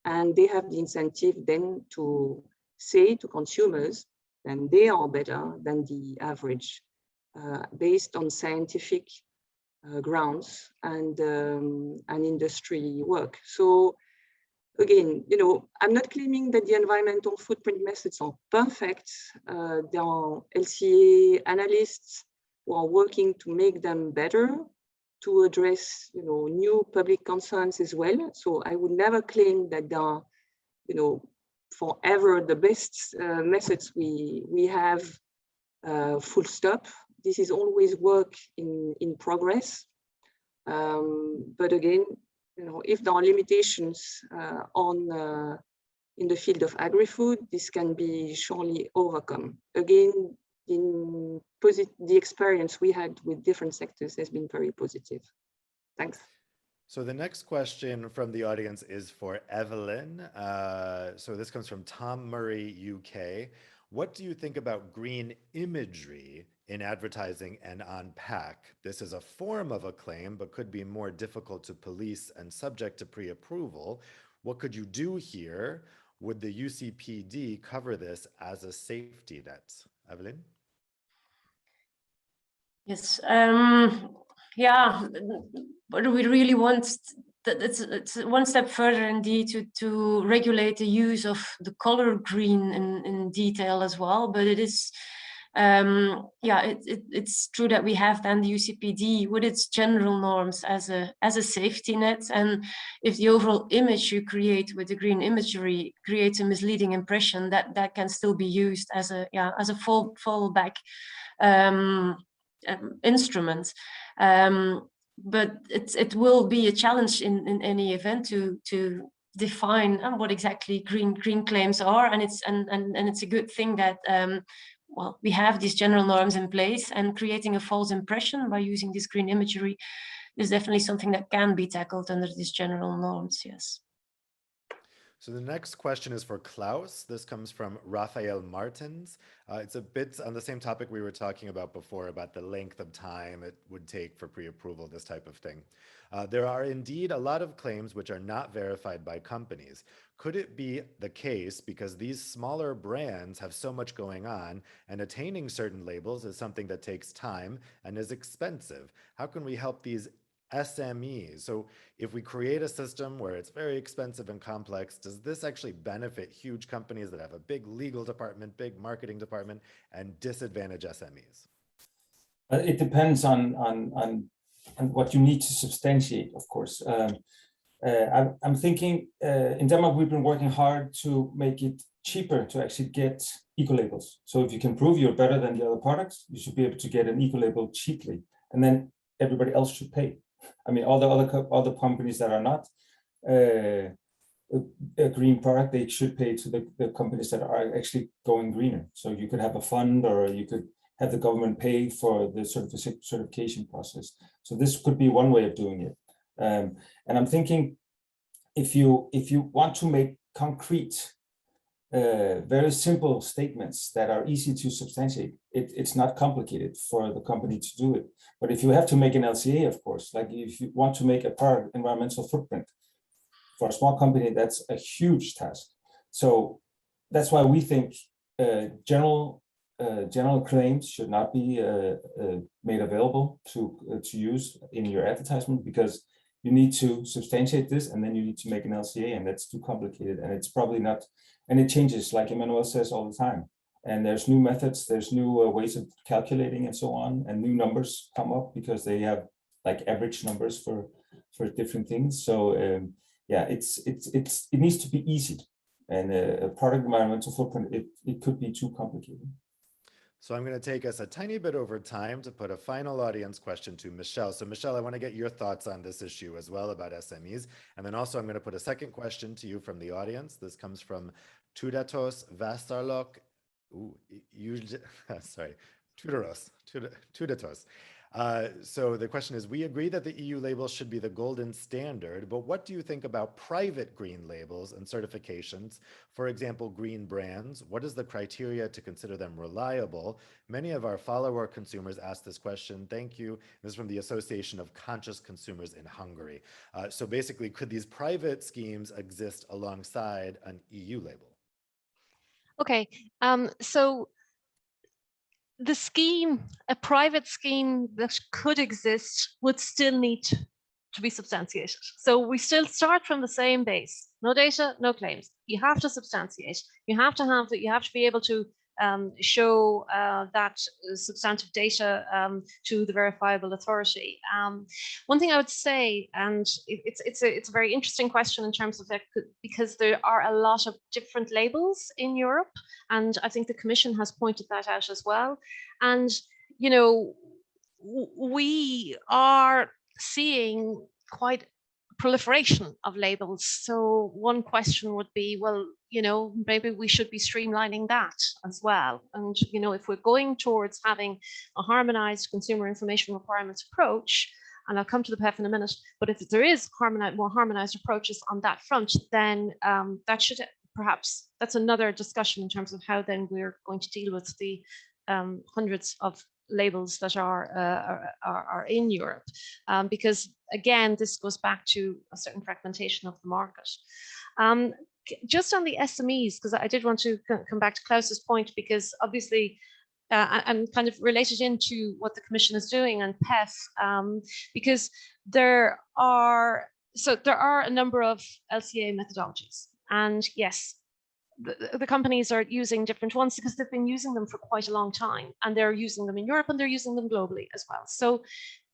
And they have the incentive then to say to consumers that they are better than the average based on scientific grounds and industry work. So again, I'm not claiming that the environmental footprint methods are perfect. There are LCA analysts who are working to make them better, to address, new public concerns as well. So I would never claim that they are, forever the best methods we have, full stop. This is always work in progress. But again, if there are limitations in the field of agri-food, this can be surely overcome. Again, the experience we had with different sectors has been very positive. Thanks. So the next question from the audience is for Evelyn. So this comes from Tom Murray, UK. What do you think about green imagery in advertising and on pack? This is a form of a claim, but could be more difficult to police and subject to pre-approval. What could you do here? Would the UCPD cover this as a safety net? Evelyn? Yes. Yeah, but we really want that it's one step further indeed to regulate the use of the color green in detail as well. But it is, it's true that we have then the UCPD with its general norms as a safety net, and if the overall image you create with the green imagery creates a misleading impression, that can still be used as a fallback instrument. But it will be a challenge in any event to define what exactly green claims are, and it's a good thing that we have these general norms in place, and creating a false impression by using this green imagery is definitely something that can be tackled under these general norms. Yes. So the next question is for Klaus. This comes from Raphael Martins. It's a bit on the same topic we were talking about before, about the length of time it would take for pre-approval, this type of thing. There are indeed a lot of claims which are not verified by companies. Could it be the case because these smaller brands have so much going on, and attaining certain labels is something that takes time and is expensive? How can we help these SMEs? So if we create a system where it's very expensive and complex, does this actually benefit huge companies that have a big legal department, big marketing department, and disadvantage SMEs? It depends on what you need to substantiate, of course. I'm thinking in Denmark, we've been working hard to make it cheaper to actually get eco-labels. So if you can prove you're better than the other products, you should be able to get an eco-label cheaply, and then everybody else should pay. I mean, all the other companies that are not a green product, they should pay to the companies that are actually going greener. So you could have a fund, or you could have the government pay for the certification process. So this could be one way of doing it. And I'm thinking, if you want to make concrete, very simple statements that are easy to substantiate, it's not complicated for the company to do it. But if you have to make an LCA, of course, like if you want to make a product environmental footprint for a small company, that's a huge task. So that's why we think general general claims should not be made available to use in your advertisement, because you need to substantiate this, and then you need to make an LCA, and that's too complicated, and it's probably not, and it changes, like Emmanuel says, all the time. And there's new methods, there's new ways of calculating and so on, and new numbers come up because they have like average numbers for different things. So yeah, it needs to be easy, and a product environmental footprint, it could be too complicated. So I'm going to take us a tiny bit over time to put a final audience question to Michelle. So Michelle, I want to get your thoughts on this issue as well about SMEs. And then also I'm going to put a second question to you from the audience. This comes from Tudatos Vastarlok. Sorry, Tudatos. So the question is, we agree that the EU label should be the golden standard, but what do you think about private green labels and certifications? For example, green brands, what is the criteria to consider them reliable? Many of our follower consumers ask this question. Thank you. This is from the Association of Conscious Consumers in Hungary. So basically, could these private schemes exist alongside an EU label? Okay, so the scheme, a private scheme that could exist, would still need to be substantiated. So we still start from the same base. No data, no claims. You have to substantiate. You have to have that. You have to be able to show that substantive data to the verifiable authority. One thing I would say, and it's a very interesting question in terms of that, because there are a lot of different labels in Europe, and I think the Commission has pointed that out as well. And you know, we are seeing quite proliferation of labels. So one question would be, well, you know, maybe we should be streamlining that as well. And, you know, if we're going towards having a harmonized consumer information requirements approach, and I'll come to the PEF in a minute, but if there is more harmonized approaches on that front, then that should perhaps, that's another discussion in terms of how then we're going to deal with the hundreds of labels that are in Europe, because again, this goes back to a certain fragmentation of the market. Just on the SMEs, because I did want to come back to Klaus's point, because obviously, and kind of related into what the Commission is doing and PEF, because there are a number of LCA methodologies, and yes, the companies are using different ones because they've been using them for quite a long time, and they're using them in Europe and they're using them globally as well. So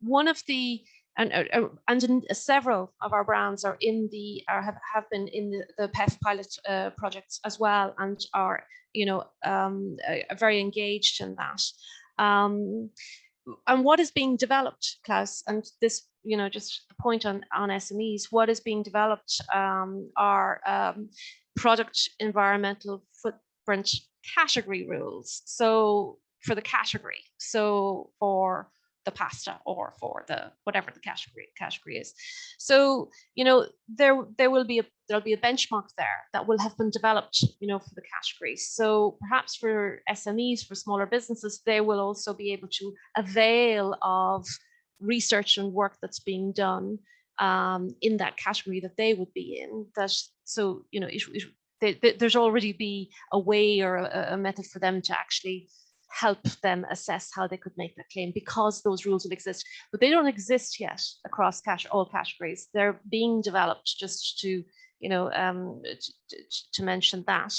one of the, and several of our brands are in the, have been in the PEF pilot projects as well, and are, you know, very engaged in that. And what is being developed, Klaus, and this, you know, just a point on SMEs, what is being developed are product environmental footprint category rules. So for the category, so for the pasta or for the whatever the category is. So, you know, there'll be a benchmark there that will have been developed, you know, for the category. So perhaps for SMEs, for smaller businesses, they will also be able to avail of research and work that's being done in that category that they would be in. That, so, you know, there's already be a way or a method for them to actually help them assess how they could make that claim, because those rules will exist, but they don't exist yet across all categories. They're being developed, just to, you know, to mention that.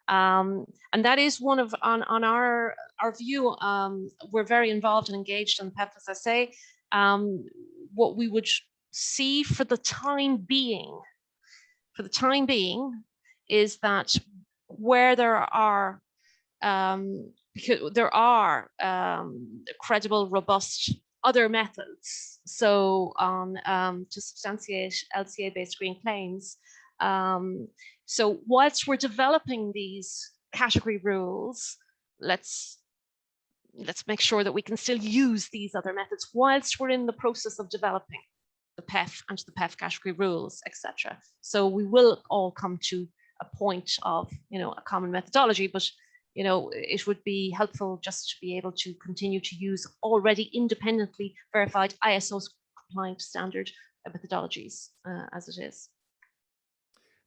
And that is one of, on our view, we're very involved and engaged in PEF, as I say. What we would see for the time being, is that where there are because there are credible, robust other methods, so to substantiate LCA-based green claims. So whilst we're developing these category rules, let's make sure that we can still use these other methods whilst we're in the process of developing the PEF and the PEF category rules, etc. So we will all come to a point of, you know, a common methodology, but, you know, it would be helpful just to be able to continue to use already independently verified ISO compliant standard methodologies as it is.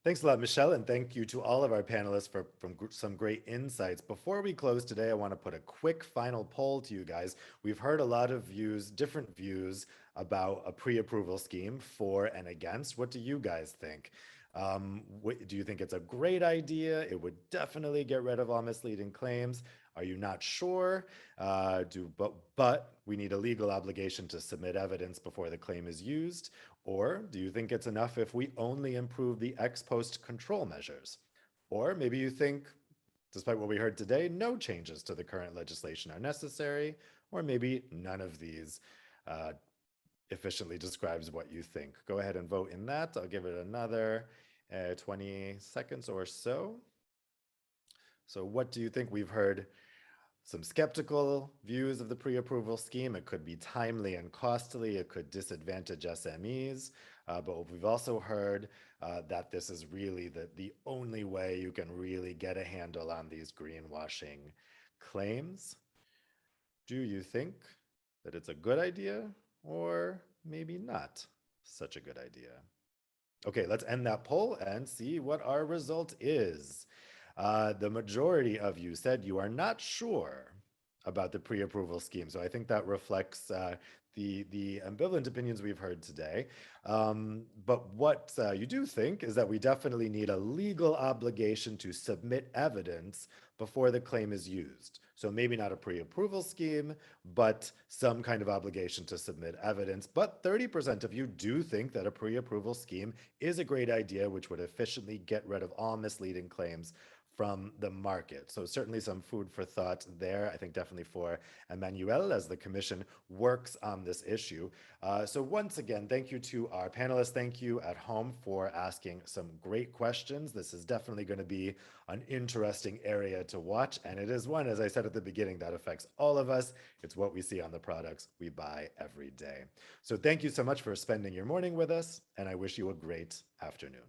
Thanks a lot, Michelle, and thank you to all of our panelists for some great insights. Before we close today, I want to put a quick final poll to you guys. We've heard a lot of views, different views about a pre-approval scheme for and against. What do you guys think? Do you think it's a great idea? It would definitely get rid of all misleading claims. Are you not sure? But we need a legal obligation to submit evidence before the claim is used? Or do you think it's enough if we only improve the ex post control measures? Or maybe you think, despite what we heard today, no changes to the current legislation are necessary, or maybe none of these efficiently describes what you think. Go ahead and vote in that. I'll give it another 20 seconds or so. So what do you think? We've heard some skeptical views of the pre-approval scheme. It could be timely and costly. It could disadvantage SMEs. But we've also heard that this is really the only way you can really get a handle on these greenwashing claims. Do you think that it's a good idea or maybe not such a good idea? Okay, let's end that poll and see what our result is. The majority of you said you are not sure about the pre-approval scheme. So I think that reflects the ambivalent opinions we've heard today. But what you do think is that we definitely need a legal obligation to submit evidence before the claim is used. So maybe not a pre-approval scheme, but some kind of obligation to submit evidence. But 30% of you do think that a pre-approval scheme is a great idea, which would efficiently get rid of all misleading claims from the market. So certainly some food for thought there, I think definitely for Emmanuel as the Commission works on this issue. So once again, thank you to our panelists. Thank you at home for asking some great questions. This is definitely going to be an interesting area to watch. And it is one, as I said at the beginning, that affects all of us. It's what we see on the products we buy every day. So thank you so much for spending your morning with us, and I wish you a great afternoon.